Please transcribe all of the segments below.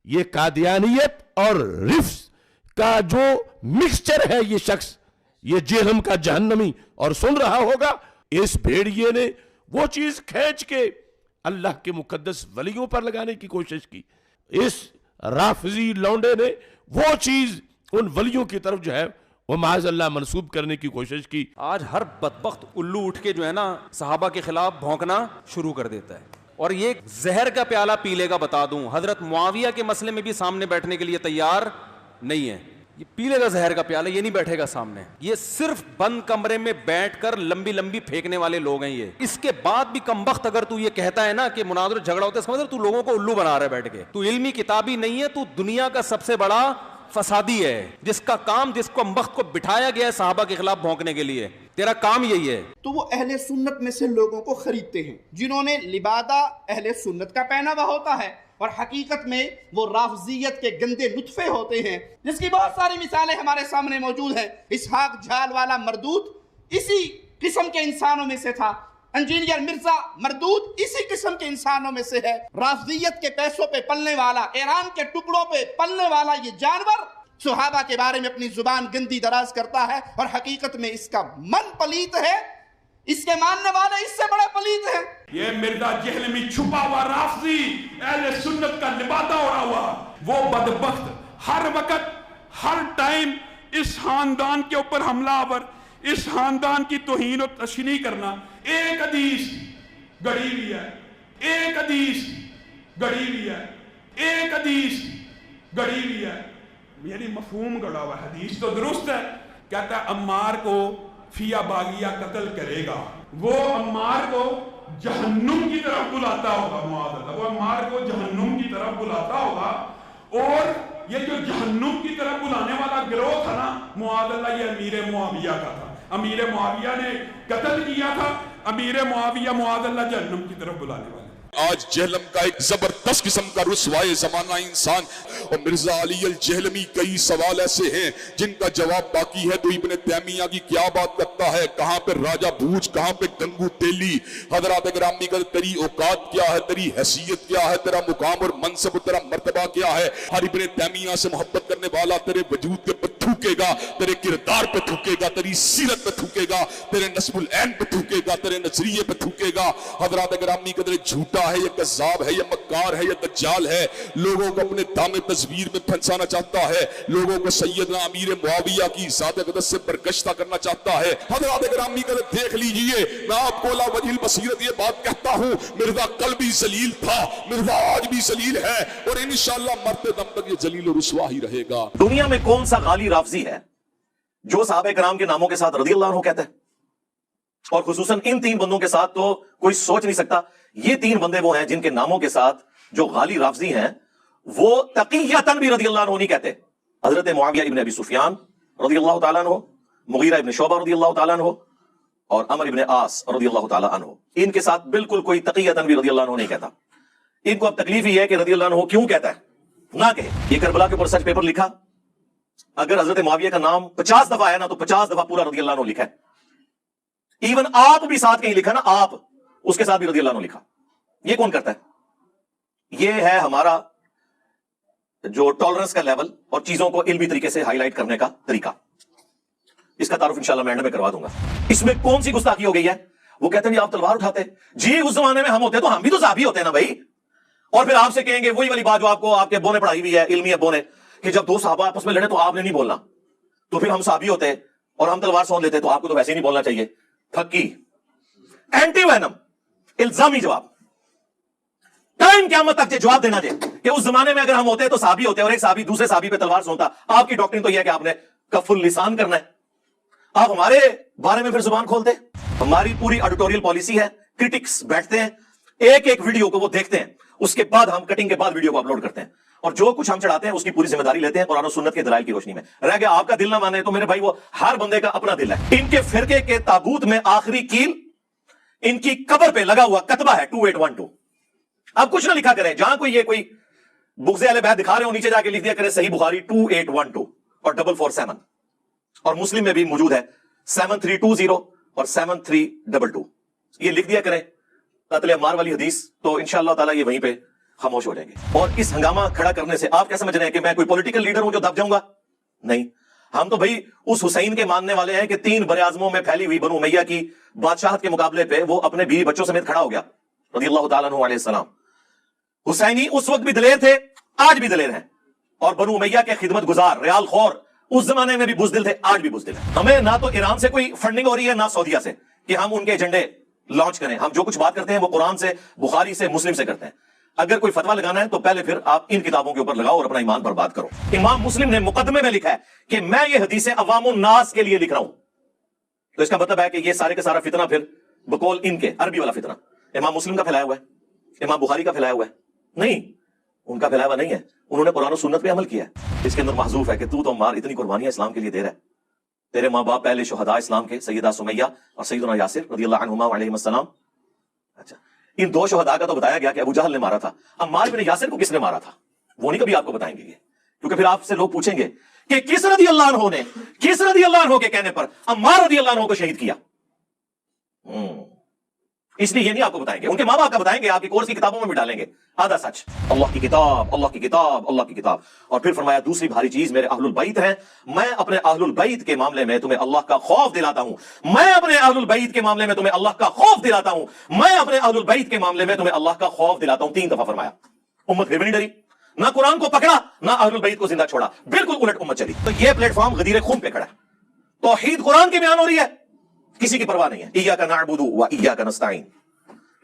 یہ قادیانیت اور رفس کا جو مکسچر ہے یہ شخص، یہ جہنم کا جہنمی، اور سن رہا ہوگا اس بھیڑیے نے وہ چیز کھینچ کے اللہ کے مقدس ولیوں پر لگانے کی کوشش کی، اس رافضی لونڈے نے وہ چیز ان ولیوں کی طرف جو ہے وہ معاذ اللہ منسوب کرنے کی کوشش کی۔ آج ہر بدبخت الو اٹھ کے جو ہے نا صحابہ کے خلاف بھونکنا شروع کر دیتا ہے، اور یہ زہر کا پیالہ پی لے گا، بتا دوں حضرت معاویہ کے مسئلے میں بھی سامنے بیٹھنے کے لیے تیار نہیں ہے، یہ پی لے گا زہر کا پیالہ، یہ نہیں بیٹھے گا سامنے، یہ صرف بند کمرے میں بیٹھ کر لمبی لمبی پھینکنے والے لوگ ہیں یہ۔ اس کے بعد بھی کمبخت اگر تو یہ کہتا ہے نا کہ مناظر جھگڑا ہوتا ہے، سمجھ تو لوگوں کو الو بنا رہا ہے بیٹھ کے، تو علمی کتابی نہیں ہے، تو دنیا کا سب سے بڑا فسادی ہے، جس کا کام، جس کو کمبخت کو بٹھایا گیا ہے صحابہ کے خلاف بھونکنے کے لیے، تیرا کام یہی ہے۔ تو وہ اہل سنت میں سے لوگوں کو خریدتے ہیں جنہوں نے لبادہ اہل سنت کا پہنا ہوا ہوتا ہے، اور حقیقت میں وہ رافضیت کے گندے نطفے ہوتے ہیں، جس کی بہت ساری مثالیں ہمارے سامنے موجود ہیں۔ اسحاق جھال والا مردود اسی قسم کے انسانوں میں سے تھا، انجینئر مرزا مردود اسی قسم کے انسانوں میں سے ہے۔ رافضیت کے پیسوں پہ پلنے والا، ایران کے ٹکڑوں پہ پلنے والا یہ جانور صحابہ کے بارے میں اپنی زبان گندی دراز کرتا ہے، اور حقیقت میں اس کا من پلیت ہے، اس کے ماننے والے اس سے بڑے پلیت ہیں۔ یہ مرزا جہلمی چھپا ہوا رافضی اہل سنت کا لبادہ اڑا ہوا، وہ بدبخت ہر وقت ہر ٹائم اس خاندان کے اوپر حملہ آور، اس خاندان کی توہین و تشنیع کرنا۔ ایک حدیث گڑی ہوئی ہے، ایک حدیث گڑی ہوئی ہے، ایک حدیث گڑی ہوئی ہے، یعنی مفہوم گڑا ہوا۔ حدیث تو درست ہے، کہتا ہے عمار کو فیا باغیہ قتل کرے گا، وہ عمار کو جہنم کی طرف بلاتا ہوگا، معاذ اللہ، وہ عمار کو جہنم کی طرف بلاتا ہوگا، اور یہ جو جہنم کی طرف بلانے والا گروہ تھا نا معاذ اللہ، یہ امیر معاویہ کا تھا، امیر معاویہ نے قتل کیا تھا، امیر معاویہ معاذ اللہ جہنم کی طرف بلانے والا۔ آج جہلم کا ایک زبردست قسم کا رسوائے زمانہ انسان، اور مرزا علی الجہلمی کئی سوال ایسے ہیں جن کا جواب باقی ہے۔ تو ابن تیمیہ کی کیا بات کرتا ہے، کہاں پہ راجہ بھوج، کہاں پہ گنگو تیلی۔ حضرات گرامی کا تیری اوقات کیا ہے، تیری حیثیت کیا ہے، تیرا مقام اور منصب، تیرا مرتبہ کیا ہے۔ ہر ابن تیمیہ سے محبت کرنے والا تیرے وجود کے پر تھوکے گا، تیرے کردار پہ تھوکے گا، تیری سیرت پہ تھوکے گا، تیرے نسب العین پہ تھوکے گا، تیرے نظریے پہ تھوکے گا۔ حضرات گرامی کا تیرے جھوٹا ہے، یہ کذاب ہے، یہ مکار ہے، یہ دجال ہے، لوگوں کو اپنے دام تصویر میں پھنسانا چاہتا ہے، لوگوں کو سیدنا امیر معاویہ کی ذات اقدس سے برگشتہ کرنا چاہتا ہے۔ حضرات گرامی کا دیکھ لیجئے، میں آپ کو لا وجہ البصیرت یہ بات کہتا ہوں، مرزا کل بھی ذلیل تھا، مرزا آج بھی ذلیل ہے، اور انشاءاللہ مرتے دم تک یہ ذلیل و رسوا ہی رہے گا۔ دنیا میں کون سا غالی رافضی ہے جو صحابہ کرام کے ناموں کے ساتھ رضی اللہ عنہ کہتا ہے؟ اور خصوصاً ان تین بندوں کے ساتھ تو کوئی سوچ نہیں سکتا۔ یہ تین بندے وہ ہیں جن کے ناموں کے ساتھ جو غالی رافضی ہیں وہ تقیۃً بھی رضی اللہ عنہ نہیں کہتے۔ حضرت معاویہ ابن ابی سفیان رضی اللہ تعالیٰ عنہ، مغیرہ ابن شعبہ رضی اللہ تعالیٰ عنہ، اور عمر ابن عاص رضی اللہ تعالیٰ عنہ، ان کے ساتھ بالکل کوئی تقیۃً بھی رضی اللہ عنہ نہیں کہتا۔ ان کو اب تکلیف ہی ہے کہ رضی اللہ عنہ کیوں کہتا ہے، نہ کہے۔ یہ کربلا کے اوپر سچ پیپر لکھا، اگر حضرت معاویہ کا نام 50 دفعہ ہے نا تو 50 دفعہ پورا رضی اللہ عنہ لکھا ہے۔ ایون آپ بھی ساتھ کہیں لکھا نا، آپ اس کے ساتھ بھی رضی اللہ عنہ لکھا۔ یہ کون کرتا ہے؟ یہ ہے ہمارا جو ٹالرنس کا لیول اور چیزوں کو علمی طریقے سے ہائی لائٹ کرنے کا طریقہ، اس کا تعارف انشاءاللہ میں اینڈ میں کروا دوں گا۔ اس میں کون سی گستاخی ہو گئی ہے؟ وہ کہتے ہیں جی آپ تلوار اٹھاتے، جی اس زمانے میں ہم ہوتے تو ہم بھی تو صحابی ہوتے ہیں نا بھائی۔ اور پھر آپ سے کہیں گے وہی والی بات جو آپ کو آپ کے ابو نے پڑھائی ہوئی ہے، علمی ابو نے، کہ جب دو صحابہ آپس میں لڑے تو آپ نے نہیں بولنا، تو پھر ہم صحابی ہوتے اور ہم تلوار سون لیتے تو آپ کو تو ویسے ہی نہیں بولنا چاہیے۔ پھکی اینٹی وینم الزامی جواب، ٹائم قیامت تک جواب دینا دے کہ اس زمانے میں اگر ہم ہوتے تو صحابی ہوتے اور ایک صحابی دوسرے صحابی پہ تلوار سونتا۔ آپ کی ڈاکٹرین تو یہ ہے کہ آپ نے کف اللسان کرنا ہے، آپ ہمارے بارے میں پھر زبان کھولتے۔ ہماری پوری ایڈیٹوریل پالیسی ہے، کرٹکس بیٹھتے ہیں ایک ایک ویڈیو کو وہ دیکھتے ہیں، اس کے بعد ہم کٹنگ کے بعد ویڈیو کو اپلوڈ کرتے ہیں، اور جو کچھ ہم چڑھاتے ہیں اس کی پوری ذمہ داری لیتے ہیں قرآن و سنت کے دلائل کی روشنی میں۔ رہ گیا آپ کا دل نہ مانے تو میرے بھائی وہ ہر بندے کا اپنا دل ہے۔ ان کے فرقے کے تابوت میں آخری کیل ان کی قبر پہ لگا ہوا کتبہ ہے 2812۔ اب کچھ نہ لکھا کریں، جہاں کوئی یہ کوئی بغض اہل بیت دکھا رہے ہو نیچے جا کے لکھ دیا کرے صحیح بخاری 2812 اور 447، اور مسلم میں بھی موجود ہے 7320 اور 7322۔ یہ لکھ دیا کریں قتل عمار والی حدیث، تو انشاءاللہ تعالی یہ وہیں پہ خاموش ہو جائیں گے. اور اس ہنگامہ کھڑا کرنے سے آپ کیا سمجھ رہے ہیں کہ میں کوئی پولیٹیکل لیڈر ہوں جو دب جاؤں گا؟ نہیں. ہم تو بھائی اس حسین کے ماننے والے ہیں کہ 3 براعظموں میں پھیلی ہوئی بنو امیہ کی بادشاہت کے مقابلے پہ وہ اپنے بیوی بچوں سمیت کھڑا ہو گیا رضی اللہ تعالیٰ عنہ علیہ السلام. حسینی اس وقت بھی دلیر تھے، آج بھی دلیر ہیں، اور بنو امیہ کے خدمت گزار ریال خور اس زمانے میں بھی بزدل تھے، آج بھی بزدل ہیں. ہمیں نہ تو ایران سے کوئی فنڈنگ ہو رہی ہے نہ سعودیہ سے کہ ہم ان کے ایجنڈے لانچ کریں. ہم جو کچھ بات کرتے ہیں وہ قرآن سے، بخاری سے، مسلم سے کرتے ہیں. اگر کوئی فتویٰ لگانا ہے تو پہلے پھر آپ ان کتابوں کے اوپر لگاؤ اور اپنا ایمان برباد کرو. امام مسلم نے مقدمے میں لکھا ہے کہ میں یہ حدیثیں عوام الناس کے لیے لکھ رہا ہوں. تو اس کا مطلب ہے کہ یہ سارے کا سارا فتنہ پھر بقول ان کے عربی والا فتنہ امام مسلم کا پھیلایا ہوا ہے، امام بخاری کا پھیلایا ہوا ہے؟ نہیں، ان کا پھیلایا ہوا نہیں ہے. انہوں نے قرآن و سنت پہ عمل کیا ہے. اس کے اندر محذوف ہے کہ تو عمار اتنی قربانیاں اسلام کے لیے دے رہا ہے. تیرے ماں باپ پہلے شہداء اسلام کے سیدہ سمیہ اور سیدنا یاسر رضی اللہ عنہما علیہم السلام. اچھا، ان 2 شہداء کا تو بتایا گیا کہ ابو جہل نے مارا تھا. عمار بن یاسر کو کس نے مارا تھا وہ نہیں کبھی آپ کو بتائیں گے، کیونکہ پھر آپ سے لوگ پوچھیں گے کہ کس رضی اللہ عنہ نے کس رضی اللہ عنہ کے کہنے پر عمار رضی اللہ عنہ کو شہید کیا. اس لیے یہ نہیں آپ کو بتائیں گے، ان کے ماں باپ کا بتائیں گے، آپ کی کورس کی کتابوں میں بھی ڈالیں گے. آدھا سچ، اللہ کی کتاب، اللہ کی کتاب، اللہ کی کتاب. اور پھر فرمایا دوسری بھاری چیز میرے اہل البیت ہیں. میں اپنے اہل البیت کے معاملے میں تمہیں اللہ کا خوف دلاتا ہوں. میں اپنے اہل البیت کے معاملے میں تمہیں اللہ کا خوف دلاتا ہوں. میں اپنے اہل البیت کے معاملے میں تمہیں اللہ کا خوف دلاتا ہوں. 3 دفعہ فرمایا. امت پھر بھی نہیں ڈری، نہ قرآن کو پکڑا نہ اہل البیت کو زندہ چھوڑا، بالکل الٹ امت چلی. تو یہ پلیٹ فارم غدیر خون پہ کھڑا ہے. توحید قرآن کے بیان ہو رہی ہے، کسی کی پرواہ نہیں ہے. ایاک نعبد و ایاک نستعین.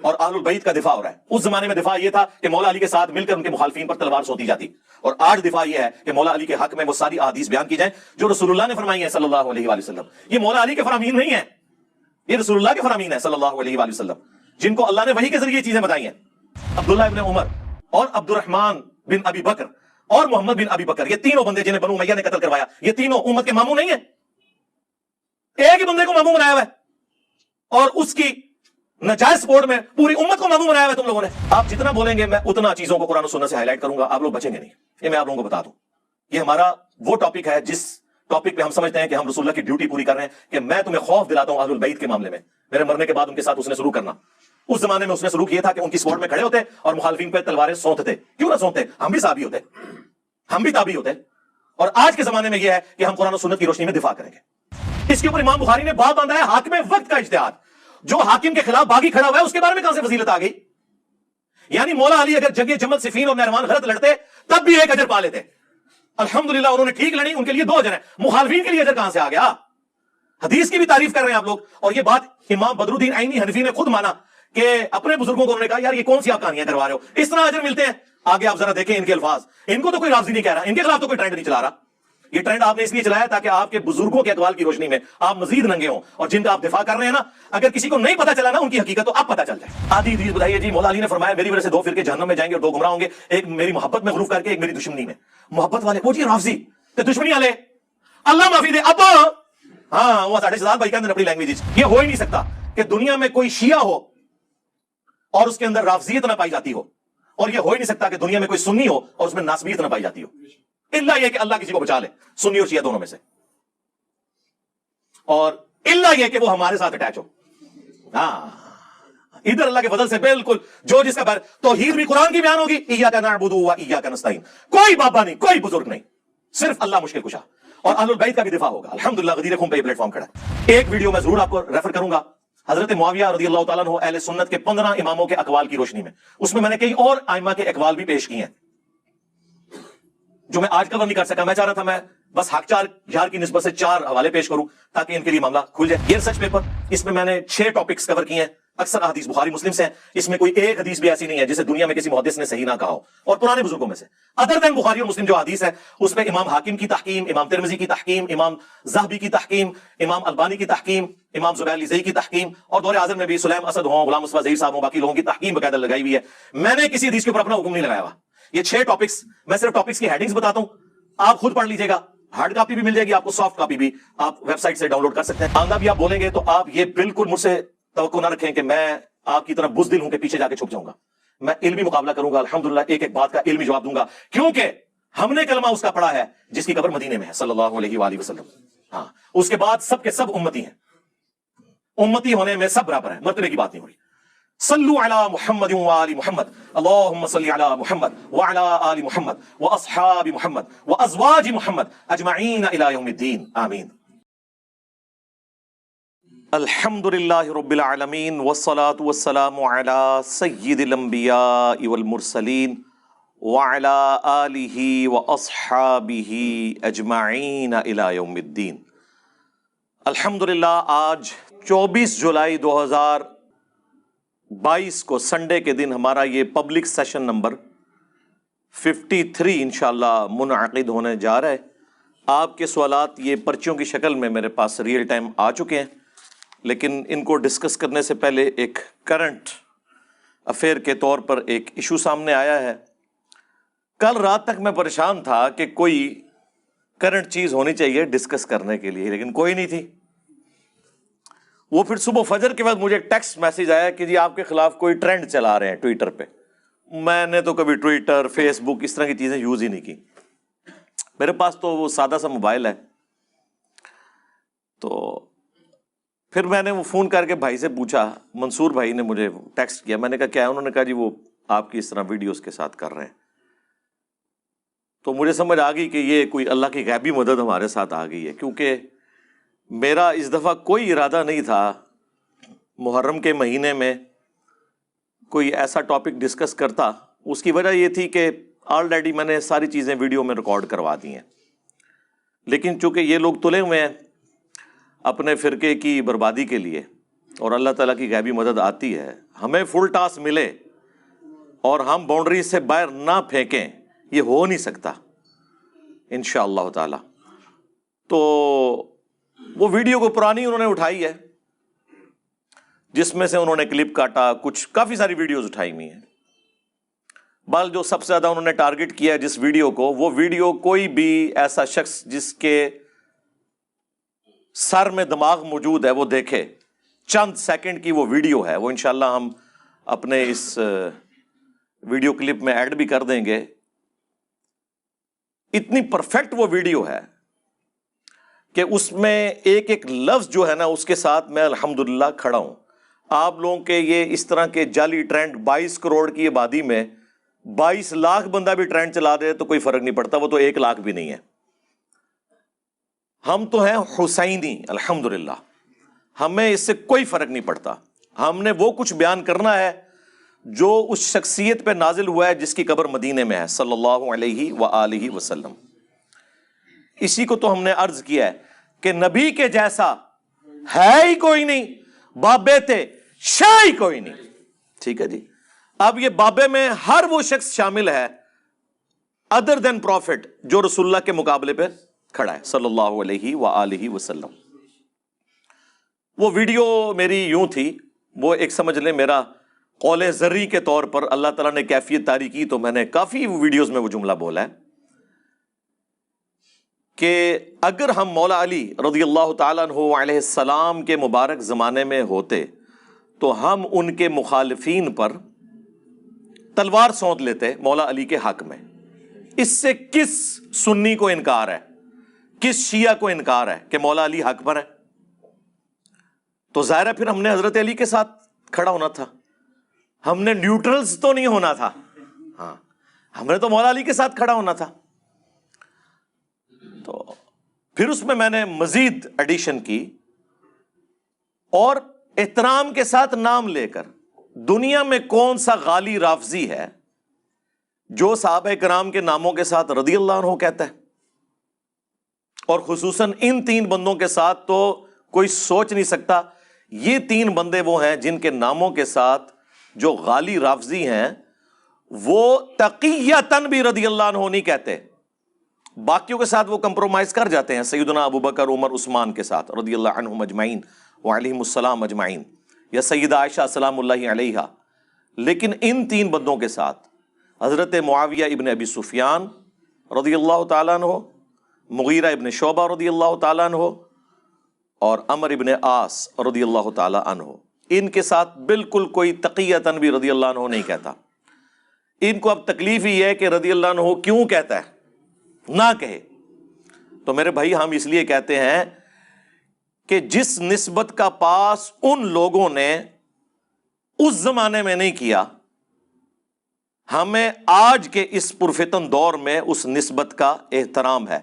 اور اہل البیت کا دفاع ہو رہا ہے. اس زمانے میں دفاع یہ تھا کہ مولا علی کے ساتھ مل کر ان کے مخالفین پر تلوار سونتی جاتی، اور آج دفاع یہ ہے کہ مولا علی کے حق میں وہ ساری احادیث بیان کی جائیں جو رسول اللہ نے فرمائی ہیں صلی اللہ علیہ وآلہ وسلم. یہ مولا علی کے فرامین نہیں ہیں، یہ رسول اللہ کے فرامین ہیں صلی اللہ علیہ وآلہ وسلم، جن کو اللہ نے وحی کے ذریعے یہ چیزیں بتائی ہیں. عبداللہ ابن عمر اور عبد الرحمن بن ابی بکر اور محمد بن ابی بکر، یہ تینوں بندے جنہیں بنو امیہ نے قتل کروایا، یہ تینوں امت کے ماموں نہیں ہیں. ایک ہی بندے کو ماموں بنایا ہوا ہے اور اس کی ناجائز سپورٹ میں پوری امت کو ماموں بنایا ہوا ہے تم لوگوں نے. آپ جتنا بولیں گے میں اتنا چیزوں کو قرآن و سنت سے ہائی لائٹ کروں گا، آپ لوگ بچیں گے نہیں. یہ میں آپ لوگوں کو بتا دوں، یہ ہمارا وہ ٹاپک ہے جس ٹاپک پہ ہم سمجھتے ہیں کہ ہم رسول اللہ کی ڈیوٹی پوری کر رہے ہیں کہ میں تمہیں خوف دلاتا ہوں اہل البیت کے معاملے میں. میرے مرنے کے بعد ان کے ساتھ اس نے سلوک کرنا. اس زمانے میں اس نے سلوک یہ تھا کہ ان کی سپورٹ میں کھڑے ہوتے اور مخالفین پہ تلواریں سونتتے. کیوں نہ سونتے؟ ہم بھی صحابی ہوتے، ہم بھی تابعی ہوتے. اور آج کے زمانے میں یہ ہے کہ ہم قرآن و سنت کی روشنی میں دفاع کریں گے. اس کے اوپر امام بخاری نے باب باندھا ہے حاکم وقت کا اجتہاد. جو حاکم کے خلاف باغی کھڑا ہوا ہے اس کے بارے میں کہاں سے فضیلت آ گئی؟ یعنی مولا علی اگر جنگ جمل صفین اور نہروان غلط لڑتے تب بھی 1 اجر پا لیتے. الحمدللہ انہوں نے ٹھیک لڑی، ان کے لیے 2 اجر ہیں. مخالفین کے لیے اجر کہاں سے آ گیا؟ حدیث کی بھی تعریف کر رہے ہیں آپ لوگ. اور یہ بات امام بدر الدین عینی حنفی نے خود مانا کہ اپنے بزرگوں کو انہوں نے کہا یار یہ کون سی آپ کہانیاں کروا رہے ہو، اس طرح اجر ملتے ہیں. آگے آپ ذرا دیکھیں ان کے الفاظ، ان کو تو کوئی رافضی نہیں کہہ رہا، ان کے خلاف تو کوئی ٹرینڈ نہیں چلا رہا. یہ ٹرینڈ آپ نے اس لیے چلایا تاکہ آپ کے بزرگوں کے اقوال کی روشنی میں آپ مزید ننگے ہوں، اور جن کا آپ دفاع کر رہے ہیں نا، اگر کسی کو نہیں پتا چلا نا ان کی حقیقت تو اب پتا چل جائے. آدھی حدیث بتائیے جی مولا علی نے فرمایا میری وجہ سے 2 فرقے جہنم میں جائیں گے اور 2 گمراہ ہوں گے، ایک میری محبت میں غلوف کر کے، ایک میری دشمنی میں. محبت والے وہ جی رافضی تے دشمنی والے اللہ معافی دے ابا. ہاں وہ ساڑھے شہزاد بھائی کہتے ہیں اپنی لینگویج. یہ ہو ہی نہیں سکتا کہ دنیا میں کوئی شیعہ ہو اور اس کے اندر رافضیت نہ پائی جاتی ہو، اور یہ ہو ہی نہیں سکتا کہ دنیا میں کوئی سنی ہو اور اس میں ناسبیت نہ پائی جاتی ہو، الا یہ کہ اللہ کسی کو بچا لے سنی اور شیعہ دونوں میں سے، اور الا یہ کہ وہ ہمارے ساتھ اٹیچ ہو. ہاں ادھر اللہ کے فضل سے بالکل جو جس کا توحید بھی قرآن کی بیان ہوگی، ایاک نعبد و ایاک نستعین. کوئی بابا نہیں، کوئی بزرگ نہیں، صرف اللہ مشکل کشا. اور اہل البیت کا بھی دفاع ہوگا. الحمدللہ غدیر خون پہ یہ پلیٹ فارم کھڑا ہے. ایک ویڈیو میں ضرور آپ کو ریفر کروں گا حضرت معاویہ رضی اللہ تعالیٰ عنہ اہل سنت کے 15 اماموں کے اقوال کی روشنی میں. اس میں نے کئی اور ائمہ کے اقوال بھی پیش کیے ہیں جو میں آج کور نہیں کر سکا. میں چاہ رہا تھا میں بس حق 4 یار کی نسبت سے 4 حوالے پیش کروں تاکہ ان کے لیے معاملہ کھل جائے. یہ ریسرچ پیپر اس میں نے 6 ٹاپکس کور کیے ہیں. اکثر حدیث بخاری مسلم سے ہیں. اس میں کوئی ایک حدیث بھی ایسی نہیں ہے جسے دنیا میں کسی محدث نے صحیح نہ کہا ہو، اور پرانے بزرگوں میں سے ادر دین بخاری اور مسلم جو حدیث ہے اس میں امام حاکم کی تحکیم، امام ترمذی کی تحکیم، امام ذہبی کی تحکیم، امام البانی کی تحکیم، امام زبیر الزئی کی تحکیم، اور دور اعظم میں بھی سلیم اسد ہوں، غلام مصطفیٰ ظہیر صاحب ہوں، باقی لوگوں کی تحکیم باقاعدہ لگائی ہوئی ہے. میں نے کسی حدیث کے اوپر اپنا حکم نہیں لگایا ہوا. یہ 6 ٹاپکس میں صرف ٹاپکس کی ہیڈنگز بتاتا ہوں، آپ خود پڑھ لیجیے گا. ہارڈ کاپی بھی مل جائے گی آپ کو، سافٹ کاپی بھی آپ ویب سائٹ سے ڈاؤن لوڈ کر سکتے ہیں. آندہ بھی آپ بولیں گے تو آپ یہ بالکل مجھ سے توقع نہ رکھیں کہ میں آپ کی طرح بزدل ہوں کہ پیچھے جا کے چھپ جاؤں گا. میں علمی مقابلہ کروں گا الحمدللہ، ایک ایک بات کا علمی جواب دوں گا، کیونکہ ہم نے کلمہ اس کا پڑھا ہے جس کی قبر مدینے میں ہے صلی اللہ علیہ وآلہ وسلم. ہاں اس کے بعد سب کے سب امتی ہیں، امتی ہونے میں سب برابر ہیں، مرتبے کی بات نہیں ہو رہی. صلو علی محمد وآل محمد اللہم صلی علی محمد وعلی آل محمد واصحاب محمد وازواج محمد اجمعین الی یوم الدین آمین. الحمد للہ رب العالمین والصلاة والسلام علی سید الانبیاء والمرسلین وعلی آلہ واصحابہ اجمعین الی یوم الدین. الحمدللہ آج 24 جولائی 2022 کو سنڈے کے دن ہمارا یہ پبلک سیشن نمبر 53 انشاءاللہ منعقد ہونے جا رہا ہے. آپ کے سوالات یہ پرچیوں کی شکل میں میرے پاس ریئل ٹائم آ چکے ہیں، لیکن ان کو ڈسکس کرنے سے پہلے ایک کرنٹ افیئر کے طور پر ایک ایشو سامنے آیا ہے. کل رات تک میں پریشان تھا کہ کوئی کرنٹ چیز ہونی چاہیے ڈسکس کرنے کے لیے، لیکن کوئی نہیں تھی. وہ پھر صبح فجر کے بعد مجھے ٹیکسٹ میسیج آیا کہ جی آپ کے خلاف کوئی ٹرینڈ چلا رہے ہیں ٹویٹر پہ. میں نے تو کبھی ٹویٹر، فیس بک اس طرح کی چیزیں یوز ہی نہیں کی. میرے پاس تو وہ سادہ سا موبائل ہے. تو پھر میں نے وہ فون کر کے بھائی سے پوچھا، منصور بھائی نے مجھے ٹیکسٹ کیا. میں نے کہا کیا ہے؟ انہوں نے کہا جی وہ آپ کی اس طرح ویڈیوز کے ساتھ کر رہے ہیں. تو مجھے سمجھ آ گئی کہ یہ کوئی اللہ کی غیبی مدد ہمارے ساتھ آ گئی ہے، کیونکہ میرا اس دفعہ کوئی ارادہ نہیں تھا محرم کے مہینے میں کوئی ایسا ٹاپک ڈسکس کرتا. اس کی وجہ یہ تھی کہ آلریڈی میں نے ساری چیزیں ویڈیو میں ریکارڈ کروا دی ہیں، لیکن چونکہ یہ لوگ تلے ہوئے ہیں اپنے فرقے کی بربادی کے لیے اور اللہ تعالیٰ کی غیبی مدد آتی ہے، ہمیں فل ٹاس ملے اور ہم باؤنڈری سے باہر نہ پھینکیں، یہ ہو نہیں سکتا انشاءاللہ تعالی. تو وہ ویڈیو کو پرانی انہوں نے اٹھائی ہے، جس میں سے انہوں نے کلپ کاٹا، کچھ کافی ساری ویڈیوز اٹھائی ہوئی ہیں. بال جو سب سے زیادہ انہوں نے ٹارگٹ کیا ہے جس ویڈیو کو، وہ ویڈیو کوئی بھی ایسا شخص جس کے سر میں دماغ موجود ہے وہ دیکھے. چند سیکنڈ کی وہ ویڈیو ہے، وہ انشاءاللہ ہم اپنے اس ویڈیو کلپ میں ایڈ بھی کر دیں گے. اتنی پرفیکٹ وہ ویڈیو ہے کہ اس میں ایک ایک لفظ جو ہے نا اس کے ساتھ میں الحمدللہ کھڑا ہوں. آپ لوگوں کے یہ اس طرح کے جعلی ٹرینڈ 22 کروڑ کی آبادی میں 22 لاکھ بندہ بھی ٹرینڈ چلا دے تو کوئی فرق نہیں پڑتا، وہ تو 1 لاکھ بھی نہیں ہے. ہم تو ہیں حسینی الحمدللہ، ہمیں اس سے کوئی فرق نہیں پڑتا. ہم نے وہ کچھ بیان کرنا ہے جو اس شخصیت پہ نازل ہوا ہے جس کی قبر مدینے میں ہے صلی اللہ علیہ وآلہ وسلم. اسی کو تو ہم نے عرض کیا ہے کہ نبی کے جیسا ہے ہی کوئی نہیں، بابے تھے شاہ ہی کوئی نہیں. ٹھیک ہے جی. اب یہ بابے میں ہر وہ شخص شامل ہے ادر دین پروفٹ جو رسول اللہ کے مقابلے پہ کھڑا ہے صلی اللہ علیہ وآلہ وسلم. وہ ویڈیو میری یوں تھی، وہ ایک سمجھ لیں میرا قول زری کے طور پر اللہ تعالیٰ نے کیفیت طاری کی تو میں نے کافی ویڈیوز میں وہ جملہ بولا ہے کہ اگر ہم مولا علی رضی اللہ تعالیٰ عنہ علیہ السلام کے مبارک زمانے میں ہوتے تو ہم ان کے مخالفین پر تلوار سونت لیتے مولا علی کے حق میں. اس سے کس سنی کو انکار ہے، کس شیعہ کو انکار ہے کہ مولا علی حق پر ہے؟ تو ظاہر ہے پھر ہم نے حضرت علی کے ساتھ کھڑا ہونا تھا، ہم نے نیوٹرلز تو نہیں ہونا تھا. ہاں ہم نے تو مولا علی کے ساتھ کھڑا ہونا تھا. تو پھر اس میں نے مزید ایڈیشن کی اور احترام کے ساتھ نام لے کر دنیا میں کون سا غالی رافضی ہے جو صحابہ کرام کے ناموں کے ساتھ رضی اللہ عنہ کہتا ہے؟ اور خصوصاً ان 3 بندوں کے ساتھ تو کوئی سوچ نہیں سکتا. یہ 3 بندے وہ ہیں جن کے ناموں کے ساتھ جو غالی رافضی ہیں وہ تقیتاً بھی رضی اللہ عنہ نہیں کہتے. باقیوں کے ساتھ وہ کمپرومائز کر جاتے ہیں، سیدنا ابو بکر، عمر، عثمان کے ساتھ رضی اللہ عنہم اجمعین وعلیہم السلام اجمعین، یا سیدہ عائشہ سلام اللہ علیہا. لیکن ان 3 بندوں کے ساتھ حضرت معاویہ ابن ابی سفیان رضی اللہ تعالیٰ عنہ، مغیرہ ابن شعبہ رضی اللہ تعالیٰ عنہ اور عمر ابن عاص رضی اللہ تعالیٰ عنہ، ان کے ساتھ بالکل کوئی تقیتاً بھی رضی اللہ عنہ نہیں کہتا. ان کو اب تکلیف ہی ہے کہ رضی اللہ عنہ کیوں کہتا ہے، نہ کہے. تو میرے بھائی ہم اس لیے کہتے ہیں کہ جس نسبت کا پاس ان لوگوں نے اس زمانے میں نہیں کیا، ہمیں آج کے اس پرفتن دور میں اس نسبت کا احترام ہے،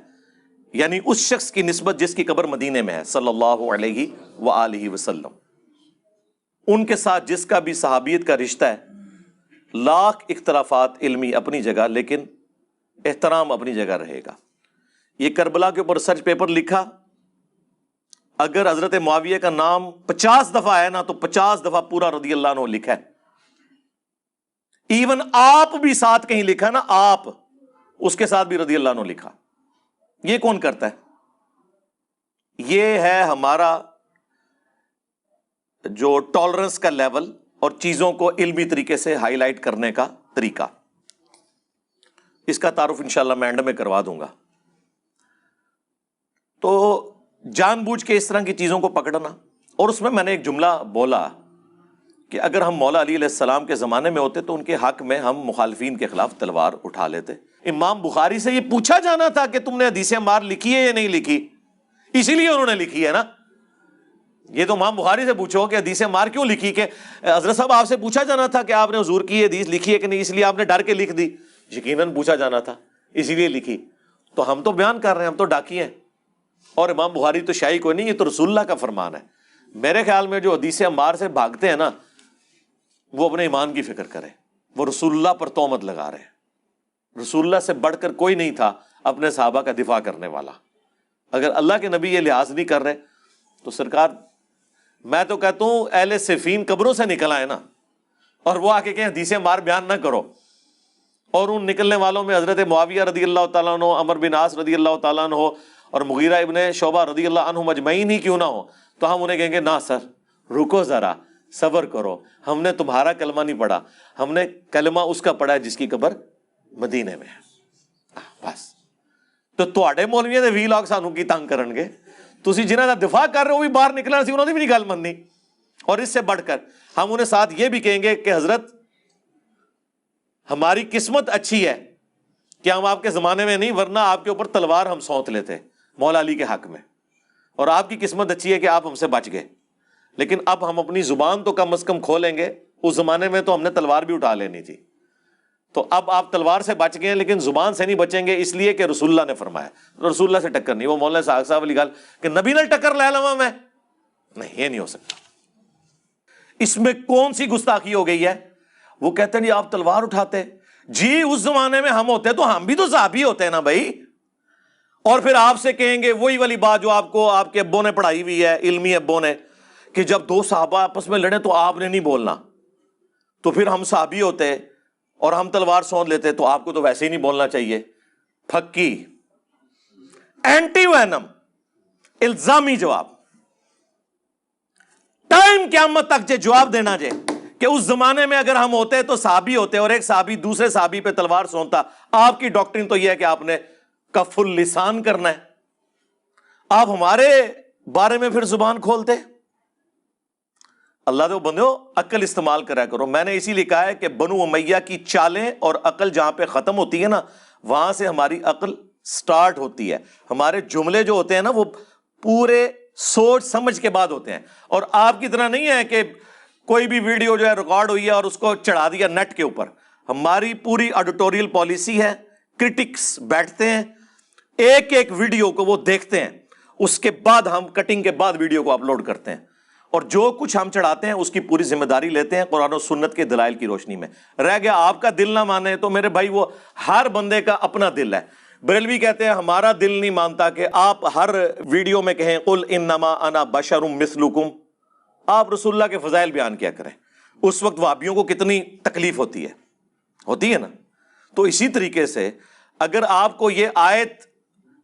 یعنی اس شخص کی نسبت جس کی قبر مدینے میں ہے صلی اللہ علیہ وآلہ وسلم، ان کے ساتھ جس کا بھی صحابیت کا رشتہ ہے، لاکھ اختلافات علمی اپنی جگہ، لیکن احترام اپنی جگہ رہے گا۔ یہ کربلا کے اوپر سرچ پیپر لکھا، اگر حضرت معاویہ کا نام 50 دفعہ ہے نا تو 50 دفعہ پورا رضی اللہ عنہ لکھا ہے، ایون آپ بھی ساتھ کہیں لکھا نا، آپ اس کے ساتھ بھی رضی اللہ عنہ لکھا۔ یہ کون کرتا ہے؟ یہ ہے ہمارا جو ٹالرنس کا لیول اور چیزوں کو علمی طریقے سے ہائی لائٹ کرنے کا طریقہ۔ اس کا تعارف انشاءاللہ میں اینڈ میں کروا دوں گا۔ تو جان بوجھ کے اس طرح کی چیزوں کو پکڑنا، اور اس میں نے ایک جملہ بولا کہ اگر ہم مولا علی علیہ السلام کے زمانے میں ہوتے تو ان کے حق میں ہم مخالفین کے خلاف تلوار اٹھا لیتے۔ امام بخاری سے یہ پوچھا جانا تھا کہ تم نے حدیث عمار لکھی ہے یا نہیں لکھی، اسی لیے انہوں نے لکھی ہے نا۔ یہ تو امام بخاری سے پوچھو کہ حدیث عمار کیوں لکھی، کہ حضرت صاحب آپ سے پوچھا جانا تھا کہ آپ نے حضور کی حدیث لکھی ہے کہ نہیں، اس لیے آپ نے ڈر کے لکھ دی۔ یقیناً پوچھا جانا تھا، اسی لیے لکھی۔ تو ہم تو بیان کر رہے ہیں، ہم تو ڈاکی ہیں، اور امام بخاری تو شاہی کوئی نہیں، یہ تو رسول اللہ کا فرمان ہے۔ میرے خیال میں جو حدیث عمار سے بھاگتے ہیں نا، وہ اپنے ایمان کی فکر کرے، وہ رسول اللہ پر تہمت لگا رہے ہیں۔ رسول اللہ سے بڑھ کر کوئی نہیں تھا اپنے صحابہ کا دفاع کرنے والا۔ اگر اللہ کے نبی یہ لحاظ نہیں کر رہے تو سرکار، میں تو کہتا ہوں اہل صفین قبروں سے نکل آئے نا، اور وہ آ کے کہیں حدیث عمار بیان نہ کرو، اور ان نکلنے والوں میں حضرت معاویہ رضی اللہ تعالیٰ عنہ، عمر بن عاص رضی اللہ تعالیٰ عنہ اور مغیرہ ابن شعبہ رضی اللہ عنہ مجمعین ہی کیوں نہ ہو، تو ہم انہیں کہیں گے نہ سر، رکو ذرا، صبر کرو، ہم نے تمہارا کلمہ نہیں پڑھا، ہم نے کلمہ اس کا پڑھا ہے جس کی قبر مدینے میں ہے۔ بس تو تواڈے مولویاں دے وی لاگ سانوں کی تنگ کرن گے، تسی جنہاں دا دفاع کر رہے ہو بھی باہر نکلنا سی، انہوں نے بھی نہیں گل مننی۔ اور اس سے بڑھ کر ہم انہیں ساتھ یہ بھی کہیں گے کہ حضرت ہماری قسمت اچھی ہے کہ ہم آپ کے زمانے میں نہیں، ورنہ آپ کے اوپر تلوار ہم سونت لیتے مولا علی کے حق میں، اور آپ کی قسمت اچھی ہے کہ آپ ہم سے بچ گئے۔ لیکن اب ہم اپنی زبان تو کم از کم کھولیں گے، اس زمانے میں تو ہم نے تلوار بھی اٹھا لینی تھی، تو اب آپ تلوار سے بچ گئے لیکن زبان سے نہیں بچیں گے، اس لیے کہ رسول اللہ نے فرمایا۔ رسول اللہ سے ٹکر نہیں، وہ مولانا ساگ صاحب والی گل کہ نبی نے ٹکر لے لوا میں، نہیں، یہ نہیں ہو سکتا۔ اس میں کون سی گستاخی ہو گئی ہے؟ وہ کہتے ہیں جی آپ تلوار اٹھاتے، جی اس زمانے میں ہم ہوتے تو ہم بھی تو صحابی ہوتے ہیں نا بھائی۔ اور پھر آپ سے کہیں گے وہی والی بات جو آپ کو آپ کے ابوں نے پڑھائی ہوئی ہے، علمی ابوں نے، کہ جب دو صحابہ آپس میں لڑیں تو آپ نے نہیں بولنا، تو پھر ہم صحابی ہوتے اور ہم تلوار سونت لیتے تو آپ کو تو ویسے ہی نہیں بولنا چاہیے۔ پھکی اینٹی وینم الزامی جواب، ٹائم قیامت تک جے جواب دینا جے کہ اس زمانے میں اگر ہم ہوتے تو صحابی ہوتے اور ایک صحابی دوسرے صحابی پہ تلوار سونتا، آپ کی ڈاکٹرین تو یہ ہے کہ آپ نے کف اللسان کرنا ہے، آپ ہمارے بارے میں پھر زبان کھولتے۔ اللہ دے بندو عقل استعمال کرا کرو۔ میں نے اسی لیے کہا ہے کہ بنو امیہ کی چالیں اور عقل جہاں پہ ختم ہوتی ہے نا، وہاں سے ہماری عقل سٹارٹ ہوتی ہے۔ ہمارے جملے جو ہوتے ہیں نا وہ پورے سوچ سمجھ کے بعد ہوتے ہیں، اور آپ کی طرح نہیں ہے کہ کوئی بھی ویڈیو جو ہے ریکارڈ ہوئی ہے اور اس کو چڑھا دیا نیٹ کے اوپر۔ ہماری پوری ایڈیٹوریل پالیسی ہے، کرٹکس بیٹھتے ہیں، ایک ایک ویڈیو کو وہ دیکھتے ہیں، اس کے بعد ہم کٹنگ کے بعد ویڈیو کو اپلوڈ کرتے ہیں، اور جو کچھ ہم چڑھاتے ہیں اس کی پوری ذمہ داری لیتے ہیں قرآن و سنت کے دلائل کی روشنی میں۔ رہ گیا آپ کا دل نہ مانے تو میرے بھائی وہ ہر بندے کا اپنا دل ہے۔ بریلوی کہتے ہیں ہمارا دل نہیں مانتا کہ آپ ہر ویڈیو میں کہیں قل انما انا بشر مثلکم، آپ رسول اللہ کے فضائل بیان کیا کریں۔ اس وقت وہابیوں کو کتنی تکلیف ہوتی ہے نا۔ تو اسی طریقے سے اگر آپ کو یہ آیت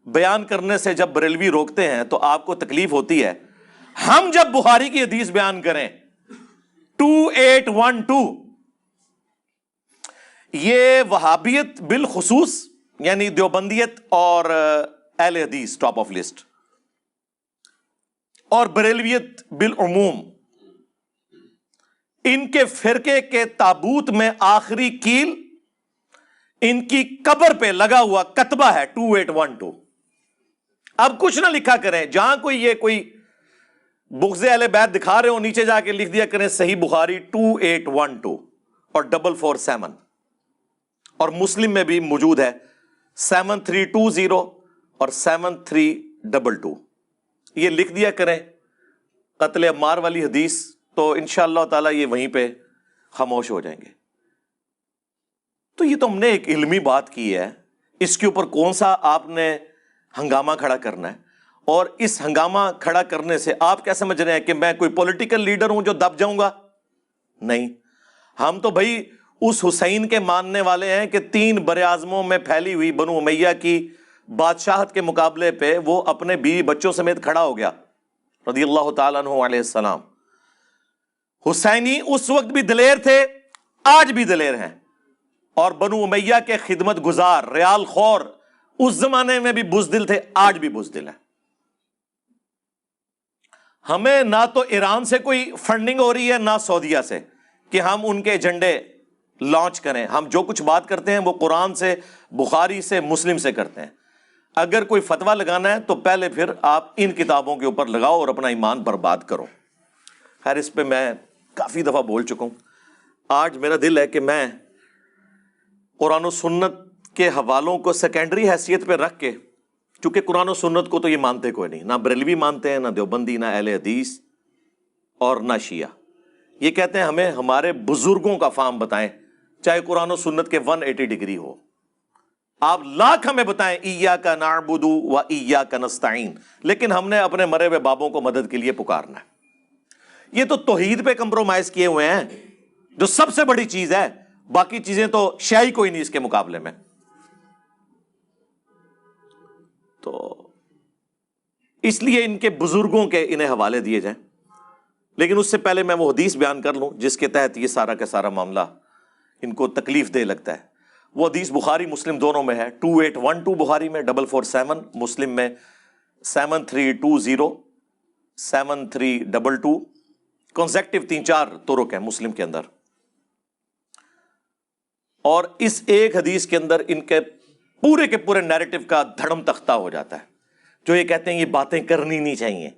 بیان کرنے سے جب بریلوی روکتے ہیں تو آپ کو تکلیف ہوتی ہے، ہم جب بخاری کی حدیث بیان کریں 2812، یہ وہابیت بالخصوص یعنی دیوبندیت اور اہل حدیث ٹاپ آف لسٹ، اور بریلویت بالعموم، ان کے فرقے کے تابوت میں آخری کیل ان کی قبر پہ لگا ہوا کتبہ ہے 2812۔ اب کچھ نہ لکھا کریں، جہاں کوئی بغض اہل بیت دکھا رہے ہو نیچے جا کے لکھ دیا کریں صحیح بخاری 2812 اور 447 اور مسلم میں بھی موجود ہے 7320 اور 7322. یہ لکھ دیا کریں قتل عمار والی حدیث, تو انشاءاللہ تعالی یہ وہیں پہ خاموش ہو جائیں گے. تو یہ تو ہم نے ایک علمی بات کی ہے, اس کے اوپر کون سا آپ نے ہنگامہ کھڑا کرنا ہے؟ اور اس ہنگامہ کھڑا کرنے سے آپ کیا سمجھ رہے ہیں کہ میں کوئی پولیٹیکل لیڈر ہوں جو دب جاؤں گا؟ نہیں, ہم تو بھائی اس حسین کے ماننے والے ہیں کہ 3 براعظموں میں پھیلی ہوئی بنو امیہ کی بادشاہت کے مقابلے پہ وہ اپنے بیوی بچوں سمیت کھڑا ہو گیا رضی اللہ تعالیٰ عنہ علیہ السلام. حسینی اس وقت بھی دلیر تھے, آج بھی دلیر ہیں, اور بنو امیہ کے خدمت گزار ریال خور اس زمانے میں بھی بزدل تھے, آج بھی بزدل ہیں. ہمیں نہ تو ایران سے کوئی فنڈنگ ہو رہی ہے نہ سعودیہ سے کہ ہم ان کے ایجنڈے لانچ کریں. ہم جو کچھ بات کرتے ہیں وہ قرآن سے, بخاری سے, مسلم سے کرتے ہیں. اگر کوئی فتویٰ لگانا ہے تو پہلے پھر آپ ان کتابوں کے اوپر لگاؤ اور اپنا ایمان برباد کرو. خیر اس پہ میں کافی دفعہ بول چکا ہوں. آج میرا دل ہے کہ میں قرآن و سنت کے حوالوں کو سیکنڈری حیثیت پہ رکھ کے, چونکہ قرآن و سنت کو تو یہ مانتے کوئی نہیں, نہ بریلوی مانتے ہیں, نہ دیوبندی, نہ اہل حدیث اور نہ شیعہ. یہ کہتے ہیں ہمیں ہمارے بزرگوں کا فہم بتائیں, چاہے قرآن و سنت کے 180 ڈگری ہو. آپ لاکھ ہمیں بتائیں ایاک نعبد و ایاک نستعین, لیکن ہم نے اپنے مرے ہوئے بابوں کو مدد کے لیے پکارنا ہے. یہ تو توحید پہ کمپرومائز کیے ہوئے ہیں جو سب سے بڑی چیز ہے, باقی چیزیں تو شیعی کوئی نہیں اس کے مقابلے میں. تو اس لیے ان کے بزرگوں کے انہیں حوالے دیے جائیں. لیکن اس سے پہلے میں وہ حدیث بیان کر لوں جس کے تحت یہ سارا کا سارا معاملہ ان کو تکلیف دہ لگتا ہے. وہ حدیث بخاری مسلم دونوں میں ہے, 2812 بخاری میں, 447 مسلم میں, 7320 7322 کنسیکٹیو 3-4 طرق ہیں مسلم کے اندر. اور اس ایک حدیث کے اندر ان کے پورے نیریٹو کا دھڑم تختہ ہو جاتا ہے. جو یہ کہتے ہیں یہ باتیں کرنی نہیں چاہیے,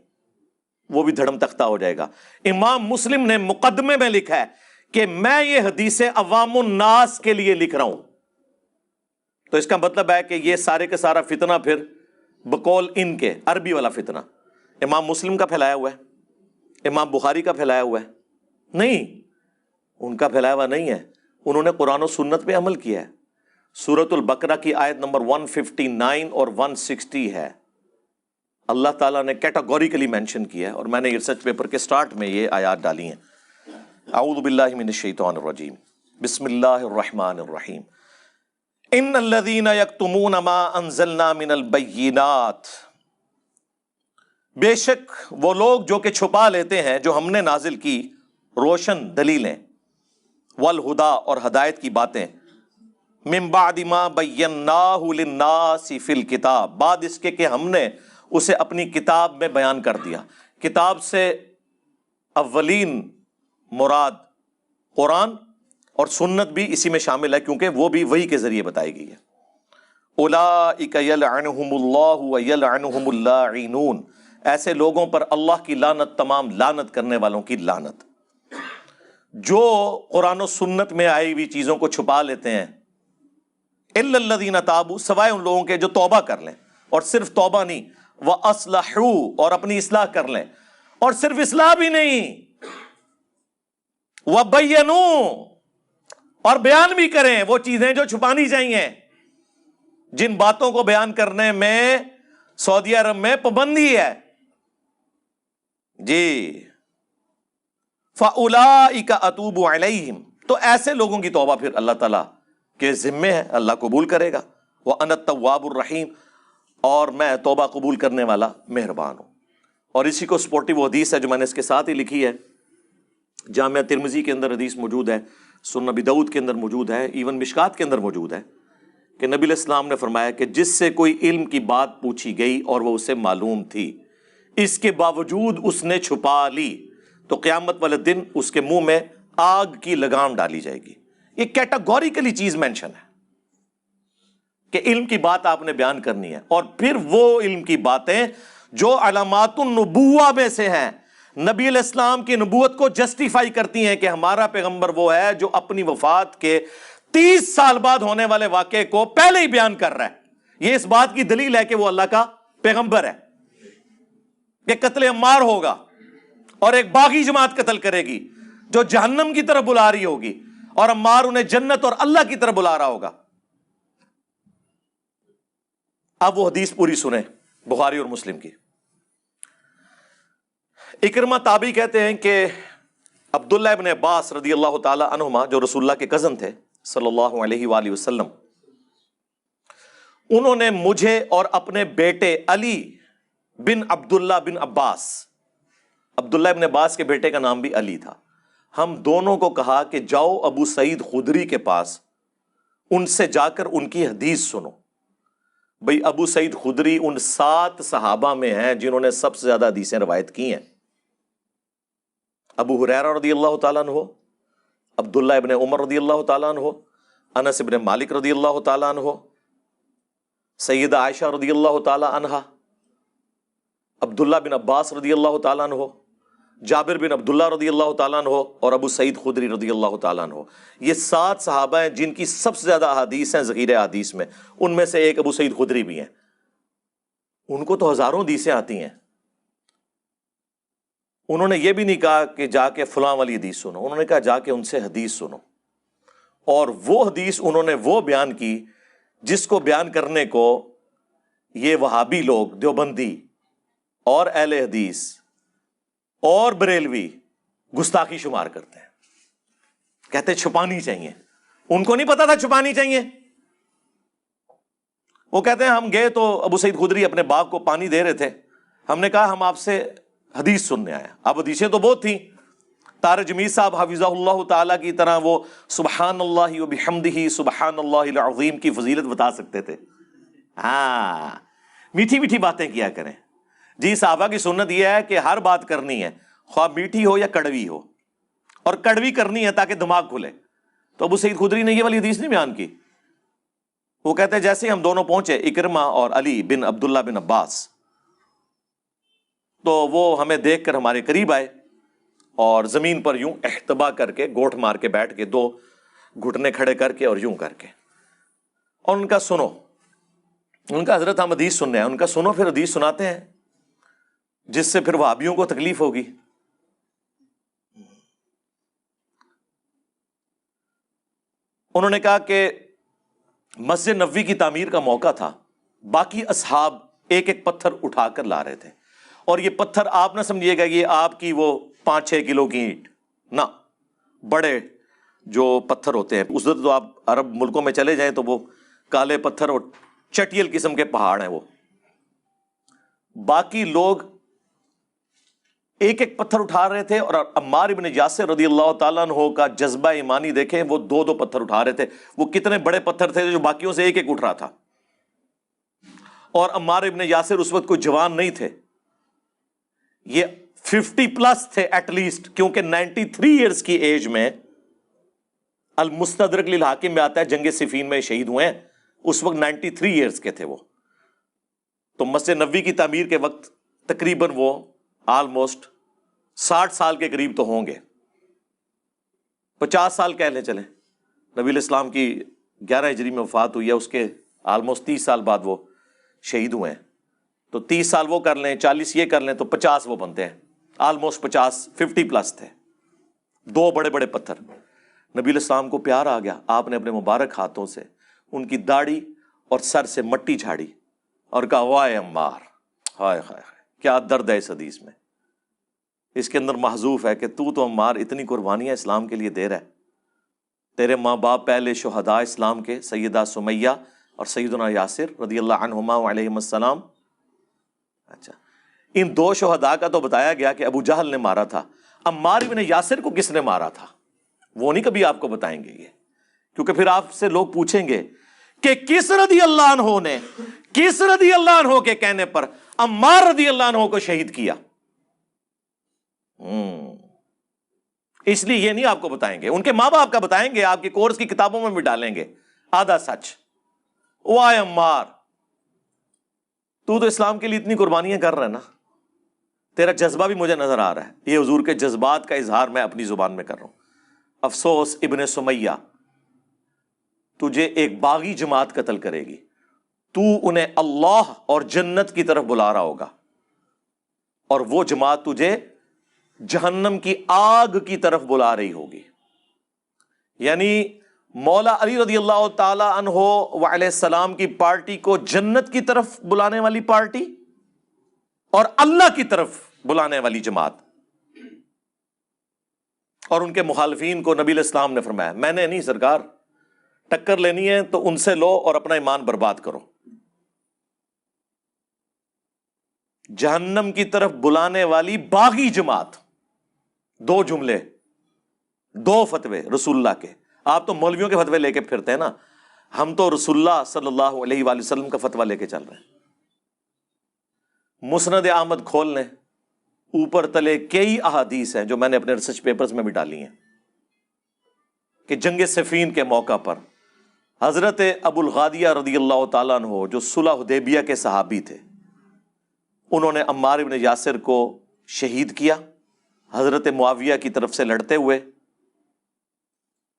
وہ بھی دھڑم تختہ ہو جائے گا. امام مسلم نے مقدمے میں لکھا ہے کہ میں یہ حدیثیں عوام الناس کے لیے لکھ رہا ہوں. تو اس کا مطلب ہے کہ یہ سارے کا سارا فتنہ پھر بقول ان کے عربی والا فتنہ امام مسلم کا پھیلایا ہوا ہے, امام بخاری کا پھیلایا ہوا ہے. نہیں, ان کا پھیلایا ہوا نہیں ہے. انہوں نے قرآن و سنت پہ عمل کیا ہے. سورۃ البقرہ کی آیت نمبر 159 اور 160 ہے. اللہ تعالیٰ نے کیٹاگوریکلی مینشن کیا ہے, اور میں نے ریسرچ پیپر کے سٹارٹ میں یہ آیات ڈالی ہیں. اعوذ باللہ من الشیطان الرجیم, بسم اللہ الرحمن الرحیم. ان الذین یکتمون ما انزلنا من البینات, بے شک وہ لوگ جو کہ چھپا لیتے ہیں جو ہم نے نازل کی روشن دلیلیں, والہدا اور ہدایت کی باتیں, من بعد ما بیناہ للناس فی الکتاب, بعد اس کے کہ ہم نے اسے اپنی کتاب میں بیان کر دیا. کتاب سے اولین مراد قرآن اور سنت بھی اسی میں شامل ہے, کیونکہ وہ بھی وحی کے ذریعے بتائی گئی ہے. اولئک یلعنہم اللہ ویلعنہم اللاعنون, ایسے لوگوں پر اللہ کی لعنت, تمام لعنت کرنے والوں کی لعنت. جو قرآن و سنت میں آئی ہوئی چیزوں کو چھپا لیتے ہیں, الا الذین تابوا, سوائے ان لوگوں کے جو توبہ کر لیں, اور صرف توبہ نہیں, واصلحوا, اور اپنی اصلاح کر لیں, اور صرف اصلاح بھی نہیں, وبینوا, اور بیان بھی کریں وہ چیزیں جو چھپانی چاہیے. جن باتوں کو بیان کرنے میں سعودی عرب میں پابندی ہے جی. فاولئک اتوب علیہم, تو ایسے لوگوں کی توبہ پھر اللہ تعالیٰ کے ذمے ہے, اللہ قبول کرے گا. وانا التواب الرحیم, اور میں توبہ قبول کرنے والا مہربان ہوں. اور اسی کو سپورٹیو حدیث ہے جو میں نے اس کے ساتھ ہی لکھی ہے, جامعہ ترمذی کے اندر حدیث موجود ہے, سنن ابی داؤد کے اندر موجود ہے, ایون مشکات کے اندر موجود ہے, کہ نبی علیہ السلام نے فرمایا کہ جس سے کوئی علم کی بات پوچھی گئی اور وہ اسے معلوم تھی, اس کے باوجود اس نے چھپا لی, تو قیامت والے دن اس کے منہ میں آگ کی لگام ڈالی جائے گی. یہ کیٹاگوریکلی چیز مینشن ہے کہ علم کی بات آپ نے بیان کرنی ہے. اور پھر وہ علم کی باتیں جو علامات النبوہ میں سے ہیں, نبی علیہ السلام کی نبوت کو جسٹیفائی کرتی ہیں کہ ہمارا پیغمبر وہ ہے جو اپنی وفات کے 30 سال بعد ہونے والے واقعے کو پہلے ہی بیان کر رہا ہے۔ یہ اس بات کی دلیل ہے کہ وہ اللہ کا پیغمبر ہے کہ قتل عمار ہوگا اور ایک باغی جماعت قتل کرے گی جو جہنم کی طرف بلا رہی ہوگی، اور عمار انہیں جنت اور اللہ کی طرف بلا رہا ہوگا۔ اب وہ حدیث پوری سنیں بخاری اور مسلم کی۔ اکرمہ تابعی کہتے ہیں کہ عبداللہ ابن عباس رضی اللہ تعالی عنہما، جو رسول اللہ کے کزن تھے صلی اللہ علیہ وآلہ وسلم، انہوں نے مجھے اور اپنے بیٹے علی بن عبداللہ بن عباس، عبداللہ ابن عباس کے بیٹے کا نام بھی علی تھا، ہم دونوں کو کہا کہ جاؤ ابو سعید خدری کے پاس، ان سے جا کر ان کی حدیث سنو۔ بھئی ابو سعید خدری ان 7 صحابہ میں ہیں جنہوں نے سب سے زیادہ حدیثیں روایت کی ہیں۔ ابو ہریرہ رضی اللہ تعالیٰ عنہ، عبداللہ ابن عمر رضی اللہ تعالیٰ عنہ، انس ابن مالک رضی اللہ تعالیٰ عنہ، سیدہ عائشہ رضی اللہ تعالیٰ عنہا، عبداللہ بن عباس رضی اللہ تعالیٰ عنہ، جابر بن عبداللہ رضی اللہ تعالیٰ عنہ، اور ابو سعید خدری رضی اللہ تعالیٰ عنہ۔ یہ 7 صحابہ ہیں جن کی سب سے زیادہ احادیث ہیں ذخیرہ احادیث میں، ان میں سے ایک ابو سعید خدری بھی ہیں۔ ان کو تو ہزاروں حدیثیں آتی ہیں۔ انہوں نے یہ بھی نہیں کہا کہ جا کے فلاں والی حدیث سنو، انہوں نے کہا جا کے ان سے حدیث سنو، اور وہ حدیث انہوں نے وہ بیان کی جس کو بیان کرنے کو یہ وہابی لوگ، دیوبندی اور اہل حدیث اور بریلوی گستاخی شمار کرتے ہیں، کہتے ہیں چھپانی چاہیے۔ ان کو نہیں پتا تھا چھپانی چاہیے۔ وہ کہتے ہیں ہم گئے تو ابو سعید خدری اپنے باغ کو پانی دے رہے تھے، ہم نے کہا ہم آپ سے حدیث سننے آئے۔ اب حدیثیں تو بہت تھیں، طارق جمیل صاحب حفظہ اللہ تعالیٰ کی طرح وہ سبحان اللہ وبحمدہ سبحان اللہ العظیم کی فضیلت بتا سکتے تھے۔ ہاں، میٹھی میٹھی باتیں کیا کریں جی۔ صحابہ کی سنت یہ ہے کہ ہر بات کرنی ہے، خواہ میٹھی ہو یا کڑوی ہو، اور کڑوی کرنی ہے تاکہ دماغ کھلے۔ تو ابو سعید خدری نے یہ والی حدیث نہیں بیان کی۔ وہ کہتے ہیں جیسے ہم دونوں پہنچے، اکرمہ اور علی بن عبداللہ بن عباس، تو وہ ہمیں دیکھ کر ہمارے قریب آئے اور زمین پر یوں احتبا کر کے، گوٹھ مار کے بیٹھ کے، 2 گھٹنے کھڑے کر کے اور یوں کر کے، اور ان کا سنو، ان کا حضرت ہم حدیث سننے ہیں، ان کا سنو پھر حدیث سناتے ہیں جس سے پھر وہابیوں کو تکلیف ہوگی۔ انہوں نے کہا کہ مسجد نبوی کی تعمیر کا موقع تھا، باقی اصحاب ایک ایک پتھر اٹھا کر لا رہے تھے، اور یہ پتھر آپ نہ سمجھیے گا یہ آپ کی وہ 5-6 کلو کی اینٹ، نہ، بڑے جو پتھر ہوتے ہیں، اس وقت تو آپ عرب ملکوں میں چلے جائیں تو وہ کالے پتھر اور چٹیل قسم کے پہاڑ ہیں وہ۔ باقی لوگ ایک ایک پتھر اٹھا رہے تھے، اور عمار ابن یاسر رضی اللہ تعالیٰ عنہ کا جذبہ ایمانی دیکھیں، وہ 2-2 پتھر اٹھا رہے تھے۔ وہ کتنے بڑے پتھر تھے جو باقیوں سے ایک ایک اٹھ رہا تھا، اور عمار ابن یاسر اس وقت کوئی جوان نہیں تھے، یہ 50+ تھے ایٹ لیسٹ، کیونکہ 93 ایئرز کی ایج میں المستدرک للحاکم میں آتا ہے جنگ صفین میں شہید ہوئے ہیں، اس وقت 93 ایئرز کے تھے وہ۔ تو مسجد نبوی کی تعمیر کے وقت تقریباً وہ آلموسٹ 60 سال کے قریب تو ہوں گے، 50 سال کہہ لیں چلیں۔ نبی علیہ السلام کی 11 ہجری میں وفات ہوئی ہے، اس کے آلموسٹ 30 سال بعد وہ شہید ہوئے ہیں، تو 30 سال وہ کر لیں، 40 یہ کر لیں، تو 50 وہ بنتے ہیں، آلموسٹ 50 تھے۔ 2 بڑے بڑے پتھر۔ نبی علیہ السلام کو پیار آ گیا، آپ نے اپنے مبارک ہاتھوں سے ان کی داڑھی اور سر سے مٹی جھاڑی اور کہا وائے عمار، ہائے ہائے ہائے، کیا درد ہے اس حدیث میں، اس کے اندر محذوف ہے کہ تو عمار اتنی قربانیاں اسلام کے لیے دے رہا ہے، تیرے ماں باپ پہلے شہداء اسلام کے سیدہ سمیہ اور سیدنا یاسر رضی اللہ عنہما علیہم السلام۔ اچھا، ان 2 شہداء کا تو بتایا گیا کہ ابو جہل نے مارا تھا، عمار ابن یاسر کو کس نے مارا تھا وہ نہیں کبھی آپ کو بتائیں گے یہ، کیونکہ پھر آپ سے لوگ پوچھیں گے کہ کس رضی اللہ عنہ نے، کس رضی اللہ عنہ کے کہنے پر عمار رضی اللہ عنہ کو شہید کیا۔ اس لیے یہ نہیں آپ کو بتائیں گے، ان کے ماں باپ کا بتائیں گے، آپ کے کورس کی کتابوں میں بھی ڈالیں گے آدھا سچ۔ وائے عمار، تو اسلام کے لیے اتنی قربانیاں کر رہا ہے نا، تیرا جذبہ بھی مجھے نظر آ رہا ہے، یہ حضور کے جذبات کا اظہار میں اپنی زبان میں کر رہا ہوں۔ افسوس ابن سمیہ، تجھے ایک باغی جماعت قتل کرے گی، تو انہیں اللہ اور جنت کی طرف بلا رہا ہوگا، اور وہ جماعت تجھے جہنم کی آگ کی طرف بلا رہی ہوگی۔ یعنی مولا علی رضی اللہ تعالی عنہ وعلیہ السلام کی پارٹی کو جنت کی طرف بلانے والی پارٹی، اور اللہ کی طرف بلانے والی جماعت، اور ان کے مخالفین کو نبی علیہ السلام نے فرمایا میں نے نہیں سرکار، ٹکر لینی ہے تو ان سے لو اور اپنا ایمان برباد کرو۔ جہنم کی طرف بلانے والی باغی جماعت، دو جملے، دو فتوے رسول اللہ کے۔ آپ تو مولویوں کے فتوے لے کے پھرتے ہیں نا، ہم تو رسول اللہ صلی اللہ علیہ وآلہ وسلم کا فتویٰ لے کے چل رہے ہیں۔ مسند احمد کھول لیں، اوپر تلے کئی احادیث ہیں جو میں نے اپنے ریسرچ پیپرز میں بھی ڈالی ہیں کہ جنگ صفین کے موقع پر حضرت ابو الغادیہ رضی اللہ تعالیٰ عنہ جو صلح حدیبیہ کے صحابی تھے، انہوں نے عمار بن یاسر کو شہید کیا حضرت معاویہ کی طرف سے لڑتے ہوئے۔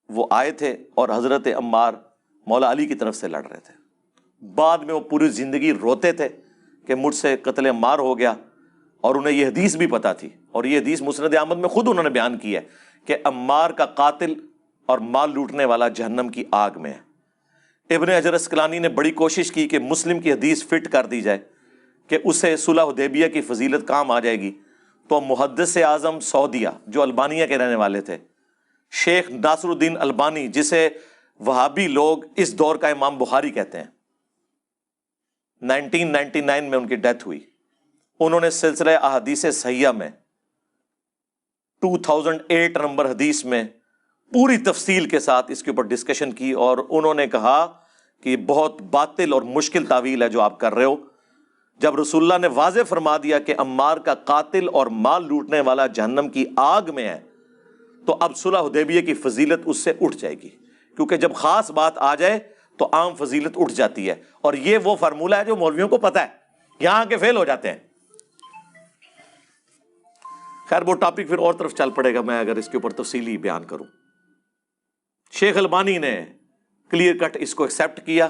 وہ آئے تھے اور حضرت عمار مولا علی کی طرف سے لڑ رہے تھے۔ بعد میں وہ پوری زندگی روتے تھے کہ مجھ سے قتل عمار ہو گیا، اور انہیں یہ حدیث بھی پتا تھی، اور یہ حدیث مسند احمد میں خود انہوں نے بیان کی ہے کہ عمار کا قاتل اور مال لوٹنے والا جہنم کی آگ میں ہے۔ ابن حجر اسقلانی نے بڑی کوشش کی کہ مسلم کی حدیث فٹ کر دی جائے کہ اسے صلح حدیبیہ کی فضیلت کام آ جائے گی، تو محدث اعظم سعودیہ جو البانیہ کے رہنے والے تھے، شیخ ناصر الدین البانی، جسے وہابی لوگ اس دور کا امام بخاری کہتے ہیں، 1999 میں ان کی ڈیتھ ہوئی۔ انہوں نے سلسلہ احادیث صحیحہ میں 2008 نمبر حدیث میں پوری تفصیل کے ساتھ اس کے اوپر ڈسکشن کی، اور انہوں نے کہا کہ یہ بہت باطل اور مشکل تعویل ہے جو آپ کر رہے ہو۔ جب رسول اللہ نے واضح فرما دیا کہ عمار کا قاتل اور مال لوٹنے والا جہنم کی آگ میں ہے، تو اب صلح حدیبیہ کی فضیلت اس سے اٹھ جائے گی، کیونکہ جب خاص بات آ جائے تو عام فضیلت اٹھ جاتی ہے، اور یہ وہ فارمولہ ہے جو مولویوں کو پتہ ہے، یہاں کے فیل ہو جاتے ہیں۔ خیر وہ ٹاپک پھر اور طرف چل پڑے گا، میں اگر اس کے اوپر تفصیلی بیان کروں۔ شیخ البانی نے کلیئر کٹ اس کو ایکسیپٹ کیا،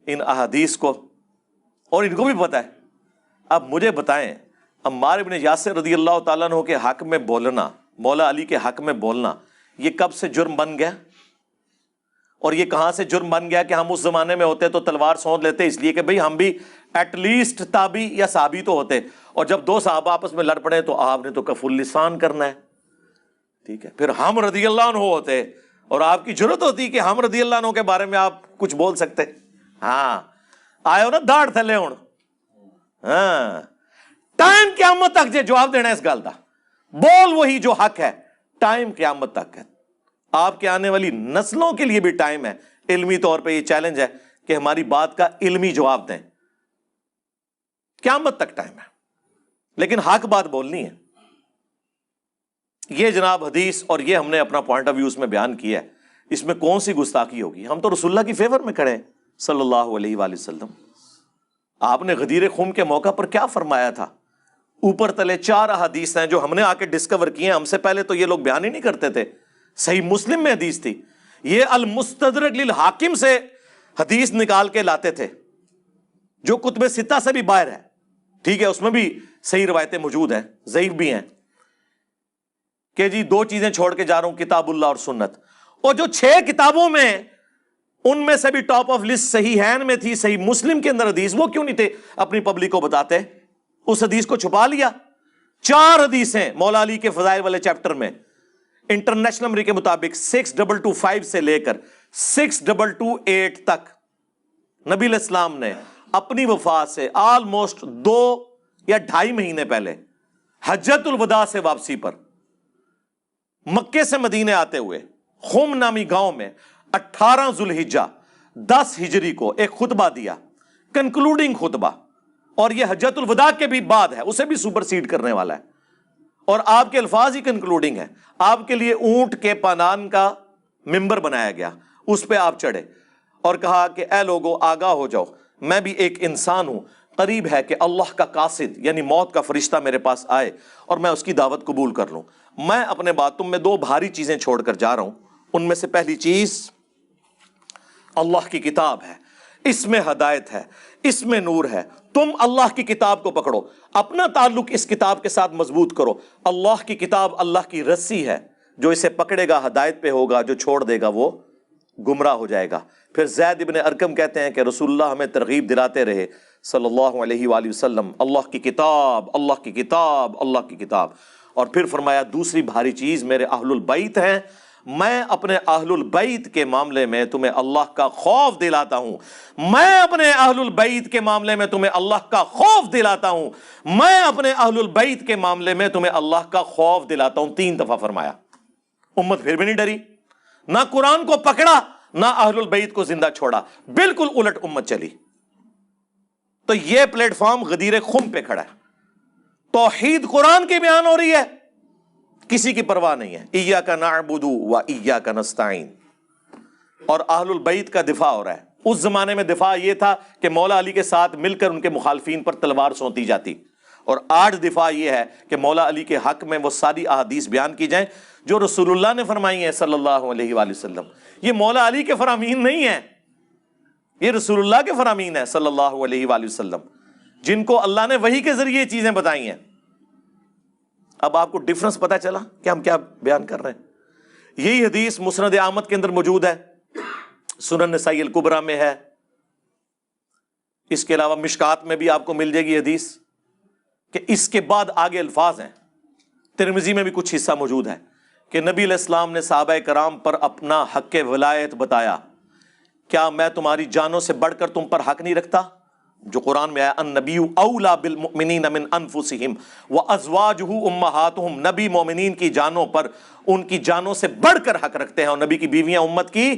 ان احادیث کو، اور ان کو بھی پتہ ہے۔ اب مجھے بتائیں، عمار بن یاسر رضی اللہ تعالیٰ عنہ کے حق میں بولنا، مولا علی کے حق میں بولنا، یہ کب سے جرم بن گیا؟ اور یہ کہاں سے جرم بن گیا کہ ہم اس زمانے میں ہوتے تو تلوار سونت لیتے، اس لیے کہ بھئی ہم بھی ایٹ لیسٹ تابی یا صحابی تو ہوتے، اور جب دو صحابہ آپس میں لڑ پڑے تو آپ نے تو کف اللسان کرنا ہے، ٹھیک ہے، پھر ہم رضی اللہ عنہ ہوتے اور آپ کی جرت ہوتی کہ ہم رضی اللہ عنہ کے بارے میں آپ کچھ بول سکتے۔ ہاں آئے ہو نا داڑھ تھلے ہوں، ہاں ٹائم قیامت تک جے جواب دینا اس گل دا، بول وہی جو حق ہے، ٹائم قیامت تک ہے۔ آپ کے آنے والی نسلوں کے لیے بھی ٹائم ہے، علمی طور پہ یہ چیلنج ہے کہ ہماری بات کا علمی جواب دیں، قیامت تک ٹائم ہے، لیکن حق بات بولنی ہے۔ یہ جناب حدیث، اور یہ ہم نے اپنا پوائنٹ آف ویو اس میں بیان کیا ہے، اس میں کون سی گستاخی ہوگی؟ ہم تو رسول اللہ کی فیور میں کھڑے ہیں صلی اللہ علیہ وآلہ وسلم۔ آپ نے غدیر خم کے موقع پر کیا فرمایا تھا؟ اوپر تلے 4 احادیث ہیں جو ہم نے آ کے ڈسکور کی ہیں، ہم سے پہلے تو یہ لوگ بیان ہی نہیں کرتے تھے۔ صحیح مسلم میں حدیث تھی، یہ المستدرک للحاکم سے حدیث نکال کے لاتے تھے جو کتب ستہ سے بھی باہر ہے، ٹھیک ہے، اس میں بھی صحیح روایتیں موجود ہیں، ضعیف بھی ہیں، کہ جی 2 چیزیں چھوڑ کے جا رہا ہوں، کتاب اللہ اور سنت، اور جو 6 کتابوں میں ان میں سے بھی ٹاپ آف لسٹ صحیحین میں تھی، صحیح مسلم کے اندر حدیث، وہ کیوں نہیں تھے اپنی پبلک کو بتاتے؟ اس حدیث کو چھپا لیا۔ 4 حدیثیں مولا علی کے فضائل والے چیپٹر میں، انٹرنیشنل نمبر کے مطابق 6225 سے لے کر 6228 تک نبی علیہ السلام نے اپنی وفات سے آلموسٹ 2 یا 2.5 مہینے پہلے حجۃ الوداع سے واپسی پر مکے سے مدینے آتے ہوئے خم نامی گاؤں میں 18 ذوالحجہ 10 ہجری کو ایک خطبہ دیا، کنکلوڈنگ خطبہ، اور یہ حجۃ الوداع کے بھی بعد ہے، اسے بھی سپرسیڈ کرنے والا ہے، اور آپ کے الفاظ ہی کنکلوڈنگ ہے۔ آپ کے لیے اونٹ کے پانان کا ممبر بنایا گیا، اس پہ آپ چڑھے اور کہا کہ اے لوگو آگاہ ہو جاؤ، میں بھی ایک انسان ہوں، قریب ہے کہ اللہ کا قاصد یعنی موت کا فرشتہ میرے پاس آئے اور میں اس کی دعوت قبول کر لوں. میں اپنے بعد تم میں دو بھاری چیزیں چھوڑ کر جا رہا ہوں. ان میں سے پہلی چیز اللہ کی کتاب ہے، اس میں ہدایت ہے، اس میں نور ہے. تم اللہ کی کتاب کو پکڑو، اپنا تعلق اس کتاب کے ساتھ مضبوط کرو. اللہ کی کتاب اللہ کی رسی ہے، جو اسے پکڑے گا ہدایت پہ ہوگا، جو چھوڑ دے گا وہ گمراہ ہو جائے گا. پھر زید ابن ارقم کہتے ہیں کہ رسول اللہ ہمیں ترغیب دلاتے رہے صلی اللہ علیہ وآلہ وسلم، اللہ کی کتاب، اللہ کی کتاب، اللہ کی کتاب. اور پھر فرمایا دوسری بھاری چیز میرے اہل البیت ہیں، میں اپنے اہل البیت کے معاملے میں تمہیں اللہ کا خوف دلاتا ہوں. میں اپنے اہل البیت کے معاملے میں تمہیں اللہ کا خوف دلاتا ہوں. میں اپنے اہل البیت کے معاملے میں تمہیں اللہ کا خوف دلاتا ہوں. 3 دفعہ فرمایا. امت پھر بھی نہیں ڈری، نہ قرآن کو پکڑا نہ اہل البیت کو زندہ چھوڑا، بالکل الٹ امت چلی. تو یہ پلیٹ فارم غدیر خم پہ کھڑا ہے. توحید قرآن کی بیان ہو رہی ہے، کسی کی پرواہ نہیں ہے. ایاک نعبد و ایاک نستعین. اور اہل البیت کا دفاع ہو رہا ہے. اس زمانے میں دفاع یہ تھا کہ مولا علی کے ساتھ مل کر ان کے مخالفین پر تلوار سونتی جاتی، اور آج دفاع یہ ہے کہ مولا علی کے حق میں وہ ساری احادیث بیان کی جائیں جو رسول اللہ نے فرمائی ہیں صلی اللہ علیہ وآلہ وسلم. یہ مولا علی کے فرامین نہیں ہیں، یہ رسول اللہ کے فرامین ہیں صلی اللہ علیہ وآلہ وسلم، جن کو اللہ نے وحی کے ذریعے یہ چیزیں بتائی ہیں. اب آپ کو ڈفرنس پتا چلا کہ ہم کیا بیان کر رہے ہیں. یہی حدیث مسند احمد کے اندر موجود ہے، سنن نسائی الکبریٰ میں ہے، اس کے علاوہ مشکات میں بھی آپ کو مل جائے گی حدیث. کہ اس کے بعد آگے الفاظ ہیں، ترمذی میں بھی کچھ حصہ موجود ہے کہ نبی علیہ السلام نے صحابہ کرام پر اپنا حق ولایت بتایا. کیا میں تمہاری جانوں سے بڑھ کر تم پر حق نہیں رکھتا؟ جو قرآن میں آیا النبی اولا بالمؤمنین من انفسہم وازواجہ امہاتہم. نبی مومنین کی جانوں پر ان کی جانوں سے بڑھ کر حق رکھتے ہیں، اور نبی کی بیویاں امت کی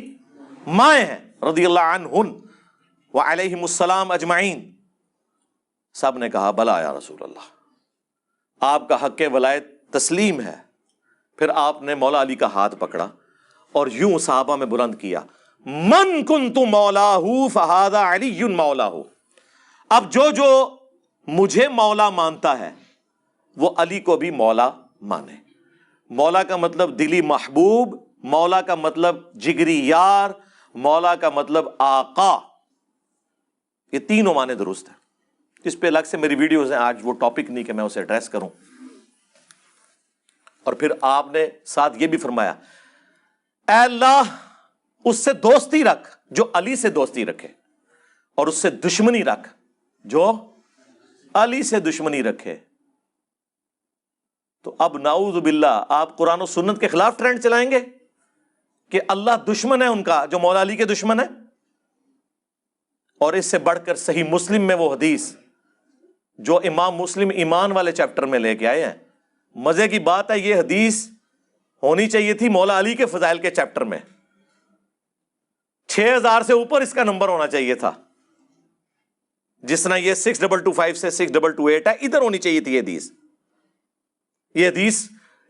مائیں ہیں رضی اللہ عنہن وعلیہم السلام اجمعین. سب نے کہا بلا یا رسول اللہ، آپ کا حق ولایت تسلیم ہے. پھر آپ نے مولا علی کا ہاتھ پکڑا اور یوں صحابہ میں بلند کیا، من کنت مولاہ فہذا علی مولاہ. اب جو مجھے مولا مانتا ہے وہ علی کو بھی مولا مانے. مولا کا مطلب دلی محبوب، مولا کا مطلب جگری یار، مولا کا مطلب آقا. یہ تینوں معنی درست ہیں. اس پہ الگ سے میری ویڈیوز ہیں، آج وہ ٹاپک نہیں کہ میں اسے ایڈریس کروں. اور پھر آپ نے ساتھ یہ بھی فرمایا اے اللہ اس سے دوستی رکھ جو علی سے دوستی رکھے، اور اس سے دشمنی رکھ جو علی سے دشمنی رکھے. تو اب نعوذ باللہ آپ قرآن و سنت کے خلاف ٹرینڈ چلائیں گے کہ اللہ دشمن ہے ان کا جو مولا علی کے دشمن ہے. اور اس سے بڑھ کر صحیح مسلم میں وہ حدیث جو امام مسلم ایمان والے چیپٹر میں لے کے آئے ہیں. مزے کی بات ہے، یہ حدیث ہونی چاہیے تھی مولا علی کے فضائل کے چیپٹر میں. 6000 سے اوپر اس کا نمبر ہونا چاہیے تھا. جس طرح یہ 6225 سے 6228 ہے، ادھر ہونی چاہیے تھی یہ حدیث. یہ حدیث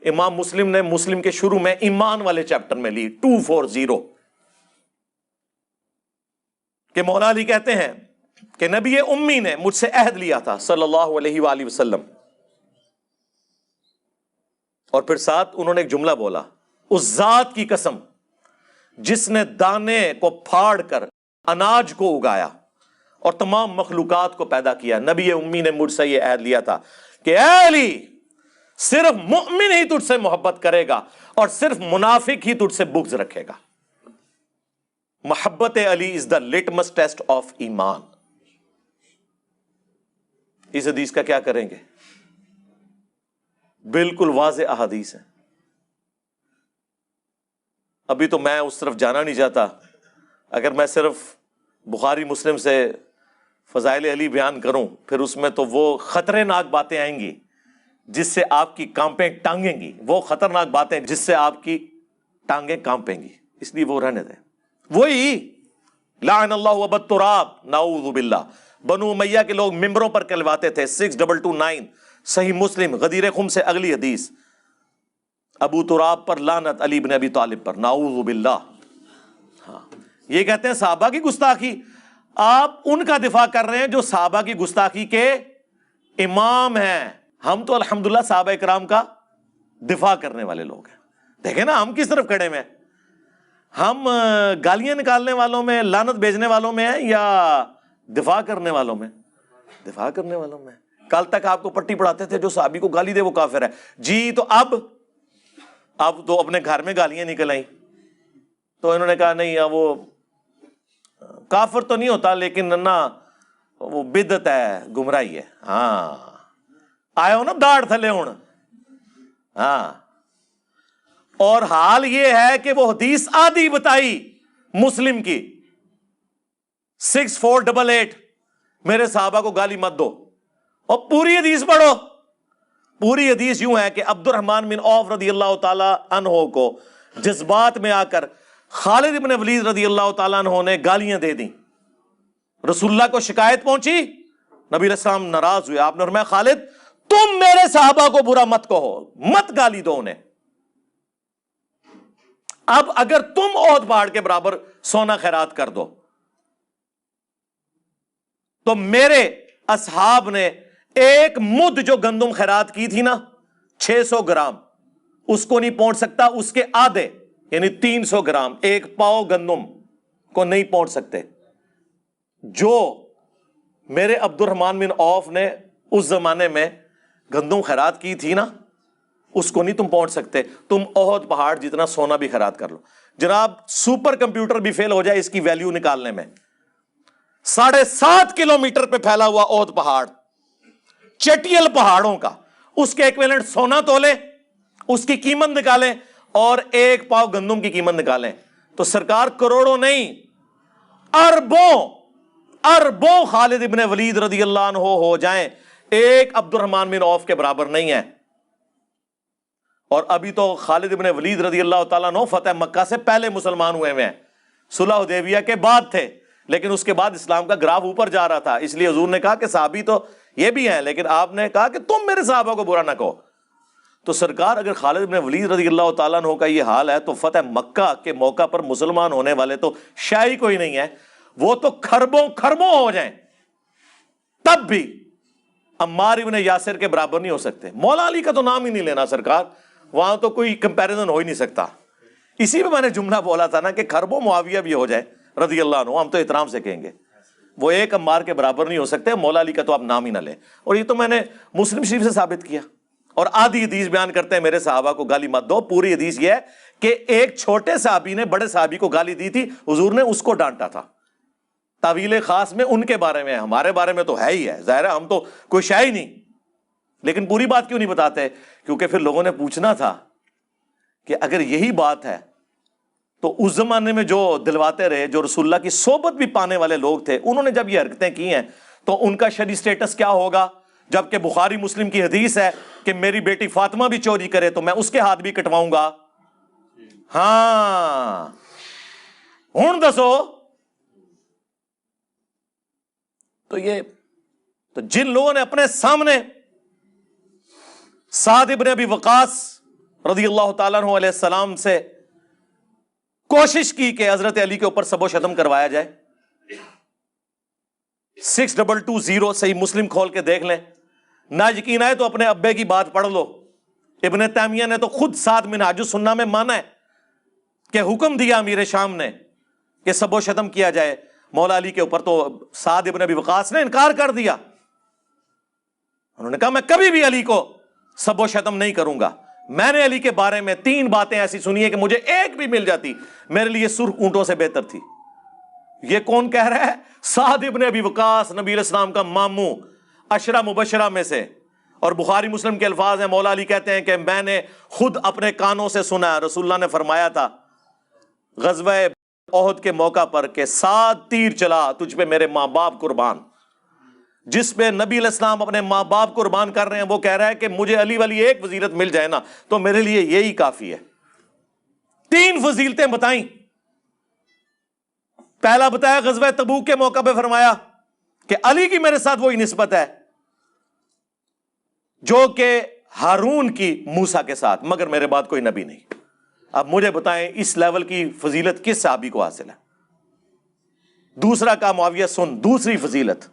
امام مسلم نے مسلم کے شروع میں ایمان والے چیپٹر میں لی 240 کہ مولا علی کہتے ہیں کہ نبی امی نے مجھ سے عہد لیا تھا صلی اللہ علیہ وآلہ وسلم. اور پھر ساتھ انہوں نے ایک جملہ بولا، اس ذات کی قسم جس نے دانے کو پھاڑ کر اناج کو اگایا اور تمام مخلوقات کو پیدا کیا، نبی امی نے مجھ سے یہ عہد لیا تھا کہ اے علی صرف مؤمن ہی تجھ سے محبت کرے گا اور صرف منافق ہی تجھ سے بغض رکھے گا. محبت علی از دا لٹمس ٹیسٹ آف ایمان. اس حدیث کا کیا کریں گے؟ بالکل واضح احادیث ہیں. ابھی تو میں اس طرف جانا نہیں چاہتا. اگر میں صرف بخاری مسلم سے فضائل علی بیان کروں پھر اس میں تو وہ خطرناک باتیں آئیں گی جس سے آپ کی کانپیں ٹانگیں گی، وہ خطرناک باتیں جس سے آپ کی ٹانگیں کانپیں گی. اس لیے وہ رہنے دیں. وہی لعن اللہ ابا التراب، نعوذ باللہ. بنو امیہ کے لوگ ممبروں پر کہلواتے تھے. 6229 صحیح مسلم غدیر خم سے اگلی حدیث، ابو تراب پر لعنت، علی بن ابی طالب پر، نعوذ باللہ. ہاں یہ کہتے ہیں صحابہ کی گستاخی. آپ ان کا دفاع کر رہے ہیں جو صحابہ کی گستاخی کے امام ہیں. ہم تو الحمدللہ صحابہ کرام کا دفاع کرنے والے لوگ ہیں. دیکھیں نا ہم کس طرف کھڑے میں، ہم گالیاں نکالنے والوں میں، لعنت بھیجنے والوں میں ہیں، یا دفاع کرنے والوں میں؟ دفاع کرنے والوں میں. کل تک آپ کو پٹی پڑھاتے تھے جو صحابی کو گالی دے وہ کافر ہے جی، تو اب تو اپنے گھر میں گالیاں نکل آئیں، تو انہوں نے کہا نہیں وہ کافر تو نہیں ہوتا لیکن نا وہ بدعت ہے، گمراہی ہے. ہاں آئے ہو نا داڑھ تھلے ہوں. ہاں اور حال یہ ہے کہ وہ حدیث آدھی بتائی مسلم کی 6488 میرے صحابہ کو گالی مت دو، اور پوری حدیث پڑھو. پوری حدیث یوں ہے کہ عبد الرحمن بن عوف رضی اللہ تعالی عنہ کو جذبات میں آ کر خالد بن ولید رضی اللہ تعالیٰ عنہ نے گالیاں دے دیں. رسول اللہ کو شکایت پہنچی، نبی علیہ السلام ناراض ہوئے. آپ نے فرمایا خالد تم میرے صحابہ کو برا مت کہو، مت گالی دو انہیں. اب اگر تم احد پہاڑ کے برابر سونا خیرات کر دو تو میرے اصحاب نے ایک مد جو گندم خیرات کی تھی نا 600 گرام، اس کو نہیں پہنچ سکتا، اس کے آدھے یعنی 300 گرام ایک پاؤ گندم کو نہیں پہنچ سکتے. جو میرے عبد الرحمن بن عوف نے اس زمانے میں گندم خیرات کی تھی نا اس کو نہیں تم پہنچ سکتے. تم احد پہاڑ جتنا سونا بھی خیرات کر لو. جناب سپر کمپیوٹر بھی فیل ہو جائے اس کی ویلیو نکالنے میں. 7.5 کلومیٹر پہ پھیلا ہوا احد پہاڑ، چٹیل پہاڑوں کا، اس کے ایکویلنٹ سونا تولے، اس کی قیمت نکالیں اور ایک پاؤ گندم کی قیمت نکالیں تو سرکار کروڑوں نہیں اربوں خالد ابن ولید رضی اللہ عنہ ہو جائیں، ایک عبد الرحمن بن عوف کے برابر نہیں ہے. اور ابھی تو خالد ابن ولید رضی اللہ تعالیٰ عنہ فتح مکہ سے پہلے مسلمان ہوئے ہیں، صلح حدیبیہ کے بعد تھے، لیکن اس کے بعد اسلام کا گراف اوپر جا رہا تھا. اس لیے حضور نے کہا کہ صحابی تو یہ بھی ہیں، لیکن آپ نے کہا کہ تم میرے صحابہ کو برا نہ کہو. تو سرکار اگر خالد بن ولید رضی اللہ تعالیٰ عنہ کا یہ حال ہے تو فتح مکہ کے موقع پر مسلمان ہونے والے تو شاہی کوئی نہیں ہے، وہ تو خربوں ہو جائیں تب بھی عمار ابن یاسر کے برابر نہیں ہو سکتے. مولا علی کا تو نام ہی نہیں لینا سرکار، وہاں تو کوئی کمپیریزن ہو ہی نہیں سکتا. اسی میں نے جملہ بولا تھا نا کہ خربوں معاویہ بھی ہو جائے رضی اللہ عنہ، ہم تو احترام سے کہیں گے، وہ ایک عمار کے برابر نہیں ہو سکتے. مولا علی کا تو آپ نام ہی نہ لیں. اور یہ تو میں نے مسلم شریف سے ثابت کیا. اور آدھی حدیث بیان کرتے ہیں میرے صحابہ کو گالی مت دو. پوری حدیث یہ ہے کہ ایک چھوٹے صحابی نے بڑے صحابی کو گالی دی تھی، حضور نے اس کو ڈانٹا تھا. تعویل خاص میں ان کے بارے میں، ہمارے بارے میں تو ہے ہی ہے، ظاہر ہے ہم تو کوئی شے ہی نہیں. لیکن پوری بات کیوں نہیں بتاتے؟ کیونکہ پھر لوگوں نے پوچھنا تھا کہ اگر یہی بات ہے تو اس زمانے میں جو دلواتے رہے، جو رسول اللہ کی صحبت بھی پانے والے لوگ تھے، انہوں نے جب یہ حرکتیں کی ہیں تو ان کا شرعی سٹیٹس کیا ہوگا؟ جبکہ بخاری مسلم کی حدیث ہے کہ میری بیٹی فاطمہ بھی چوری کرے تو میں اس کے ہاتھ بھی کٹواؤں گا. ہاں ہن دسو. تو جن لوگوں نے اپنے سامنے سعد ابن ابی وقاص رضی اللہ تعالیٰ عنہ علیہ السلام سے کوشش کی کہ حضرت علی کے اوپر سب و شتم کروایا جائے، 6220 صحیح مسلم کھول کے دیکھ لیں. نہ یقین آئے تو اپنے ابے کی بات پڑھ لو. ابن تیمیہ نے تو خود ساتھ منہاج السنہ میں مانا ہے کہ حکم دیا امیر شام نے کہ سب و شتم کیا جائے مولا علی کے اوپر، تو سعد ابن ابی وقاص نے انکار کر دیا. انہوں نے کہا میں کبھی بھی علی کو سب و شتم نہیں کروں گا. میں نے علی کے بارے میں 3 باتیں ایسی سنی ہے کہ مجھے ایک بھی مل جاتی میرے لیے سرخ اونٹوں سے بہتر تھی. یہ کون کہہ رہا ہے؟ سعد ابن ابی وقاص، نبی علیہ السلام کا ماموں، عشرہ مبشرہ میں سے. اور بخاری مسلم کے الفاظ ہیں، مولا علی کہتے ہیں کہ میں نے خود اپنے کانوں سے سنا ہے، رسول اللہ نے فرمایا تھا غزوہ احد کے موقع پر کہ 7 تیر چلا تجھ پہ میرے ماں باپ قربان. جس پہ نبی علیہ السلام اپنے ماں باپ قربان کر رہے ہیں وہ کہہ رہا ہے کہ مجھے علی والی ایک فضیلت مل جائے نا تو میرے لیے یہی کافی ہے. 3 فضیلتیں بتائیں. پہلا بتایا غزوہ تبوک کے موقع پہ فرمایا کہ علی کی میرے ساتھ وہی نسبت ہے جو کہ ہارون کی موسیٰ کے ساتھ، مگر میرے بعد کوئی نبی نہیں. اب مجھے بتائیں اس لیول کی فضیلت کس صحابی کو حاصل ہے؟ دوسرا کہا معاویہ سن دوسری فضیلت،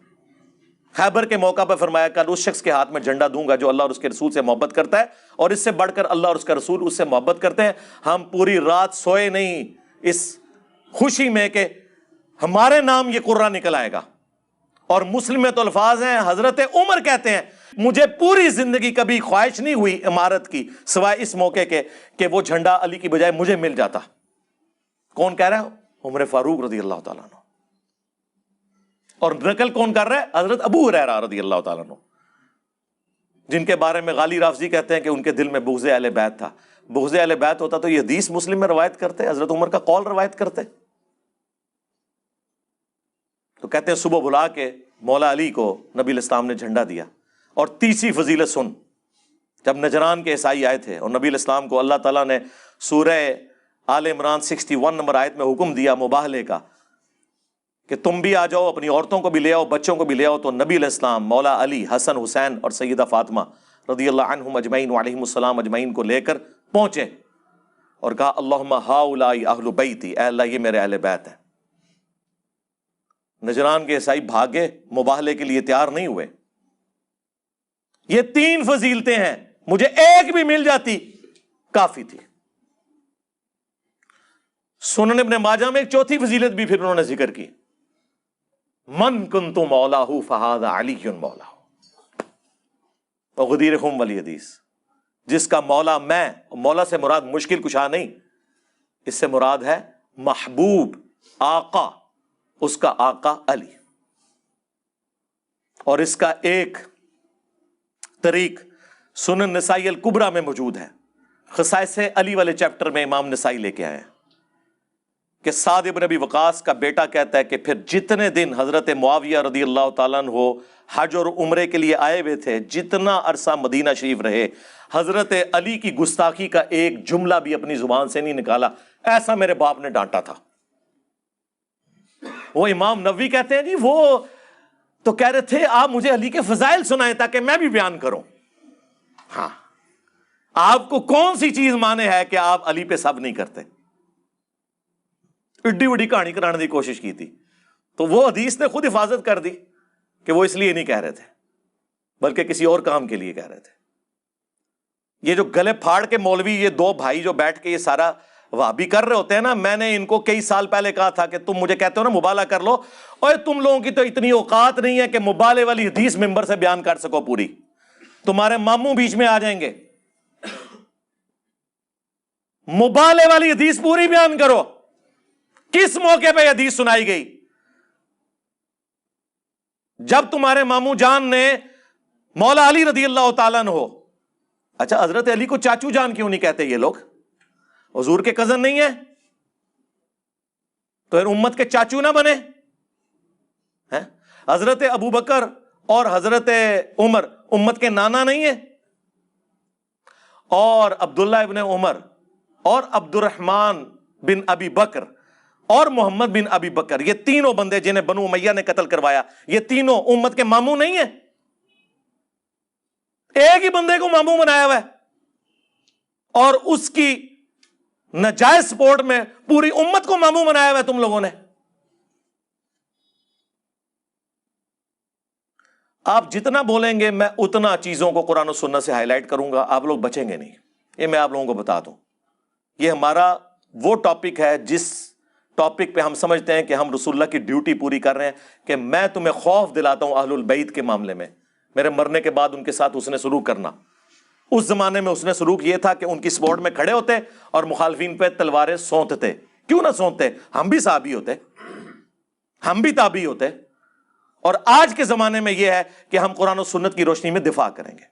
خیبر کے موقع پر فرمایا کل اس شخص کے ہاتھ میں جھنڈا دوں گا جو اللہ اور اس کے رسول سے محبت کرتا ہے، اور اس سے بڑھ کر اللہ اور اس کا رسول اس سے محبت کرتے ہیں۔ ہم پوری رات سوئے نہیں اس خوشی میں کہ ہمارے نام یہ قرہ نکل آئے گا۔ اور مسلم میں تو الفاظ ہیں، حضرت عمر کہتے ہیں مجھے پوری زندگی کبھی خواہش نہیں ہوئی عمارت کی سوائے اس موقع کے کہ وہ جھنڈا علی کی بجائے مجھے مل جاتا۔ کون کہہ رہا ہے؟ عمر فاروق رضی اللہ تعالیٰ عنہ۔ اور نقل کون کر رہا ہے؟ حضرت ابو ہریرہ رضی اللہ تعالیٰ عنہ، جن کے بارے میں غالی رافضی کہتے ہیں کہ ان کے دل میں بغض اہل بیت تھا۔ بغض اہل بیت ہوتا تو یہ حدیث مسلم میں روایت کرتے، حضرت عمر کا قول روایت کرتے؟ تو کہتے ہیں صبح بلا کے مولا علی کو نبی الاسلام نے جھنڈا دیا۔ اور تیسری فضیلت سن، جب نجران کے عیسائی آئے تھے اور نبی الاسلام کو اللہ تعالیٰ نے سورہ آل عمران 61 نمبر آیت میں حکم دیا مباہلے کا کہ تم بھی آ جاؤ، اپنی عورتوں کو بھی لے آؤ، بچوں کو بھی لے آؤ، تو نبی علیہ السلام مولا علی، حسن، حسین اور سیدہ فاطمہ رضی اللہ عنہم اجمعین وعلیہم السلام اجمعین کو لے کر پہنچے اور کہا اللہم ہؤلاء اہل بیتی، اے اللہ یہ میرے اہل بیت ہیں۔ نجران کے عیسائی بھاگے، مباہلے کے لیے تیار نہیں ہوئے۔ یہ تین فضیلتیں ہیں، مجھے ایک بھی مل جاتی کافی تھی۔ سنن ابن ماجہ میں ایک چوتھی فضیلت بھی پھر انہوں نے ذکر کی، من کنت مولاہ فہذا علی مولاہ، وغدیرہم ولی حدیث، جس کا مولا میں، مولا سے مراد مشکل کشا نہیں، اس سے مراد ہے محبوب، آقا، اس کا آقا علی۔ اور اس کا ایک طریق سنن نسائی الکبریٰ میں موجود ہے، خصائص علی والے چیپٹر میں امام نسائی لے کے آئے ہیں کہ سعد ابن ابی وقاص کا بیٹا کہتا ہے کہ پھر جتنے دن حضرت معاویہ رضی اللہ تعالیٰ عنہ حج اور عمرے کے لیے آئے ہوئے تھے، جتنا عرصہ مدینہ شریف رہے، حضرت علی کی گستاخی کا ایک جملہ بھی اپنی زبان سے نہیں نکالا، ایسا میرے باپ نے ڈانٹا تھا۔ وہ امام نووی کہتے ہیں جی وہ تو کہہ رہے تھے آپ مجھے علی کے فضائل سنائیں تاکہ میں بھی بیان کروں۔ ہاں، آپ کو کون سی چیز مانے ہے کہ آپ علی پہ سب نہیں کرتے؟ اڈی وڈی کہانی کرانے کی کوشش کی تھی، تو وہ حدیث نے خود حفاظت کر دی کہ وہ اس لیے نہیں کہہ رہے تھے بلکہ کسی اور کام کے لیے کہہ رہے تھے۔ یہ جو گلے پھاڑ کے مولوی، یہ دو بھائی جو بیٹھ کے یہ سارا وہابی کر رہے ہوتے ہیں نا، میں نے ان کو کئی سال پہلے کہا تھا کہ تم مجھے کہتے ہو نا مبالہ کر لو، اور تم لوگوں کی تو اتنی اوقات نہیں ہے کہ مبالے والی حدیث ممبر سے بیان کر سکو پوری، تمہارے ماموں بیچ میں آ جائیں گے، مبالے والی حدیث پوری بیان کرو۔ کس موقع پہ حدیث سنائی گئی؟ جب تمہارے ماموں جان نے مولا علی رضی اللہ تعالیٰ عنہ، اچھا حضرت علی کو چاچو جان کیوں نہیں کہتے یہ لوگ؟ حضور کے کزن نہیں ہیں تو پھر امت کے چاچو نہ بنے؟ حضرت ابو بکر اور حضرت عمر امت کے نانا نہیں ہیں؟ اور عبداللہ ابن عمر اور عبد الرحمن بن ابی بکر اور محمد بن ابی بکر، یہ تینوں بندے جنہیں بنو امیہ نے قتل کروایا، یہ تینوں امت کے ماموں نہیں ہیں؟ ایک ہی بندے کو ماموں بنایا ہوا ہے اور اس کی ناجائز سپورٹ میں پوری امت کو ماموں بنایا ہوا ہے تم لوگوں نے۔ آپ جتنا بولیں گے میں اتنا چیزوں کو قرآن و سنت سے ہائی لائٹ کروں گا، آپ لوگ بچیں گے نہیں، یہ میں آپ لوگوں کو بتا دوں۔ یہ ہمارا وہ ٹاپک ہے جس ٹاپک پہ ہم سمجھتے ہیں کہ ہم رسول اللہ کی ڈیوٹی پوری کر رہے ہیں کہ میں تمہیں خوف دلاتا ہوں اہل البیت کے معاملے میں، میرے مرنے کے بعد ان کے ساتھ حسن سلوک کرنا۔ اس زمانے میں حسن سلوک یہ تھا کہ ان کی سپورٹ میں کھڑے ہوتے اور مخالفین پہ تلواریں سونتتے۔ کیوں نہ سونتتے؟ ہم بھی صحابی ہوتے، ہم بھی تابعی ہوتے۔ اور آج کے زمانے میں یہ ہے کہ ہم قرآن و سنت کی روشنی میں دفاع کریں گے۔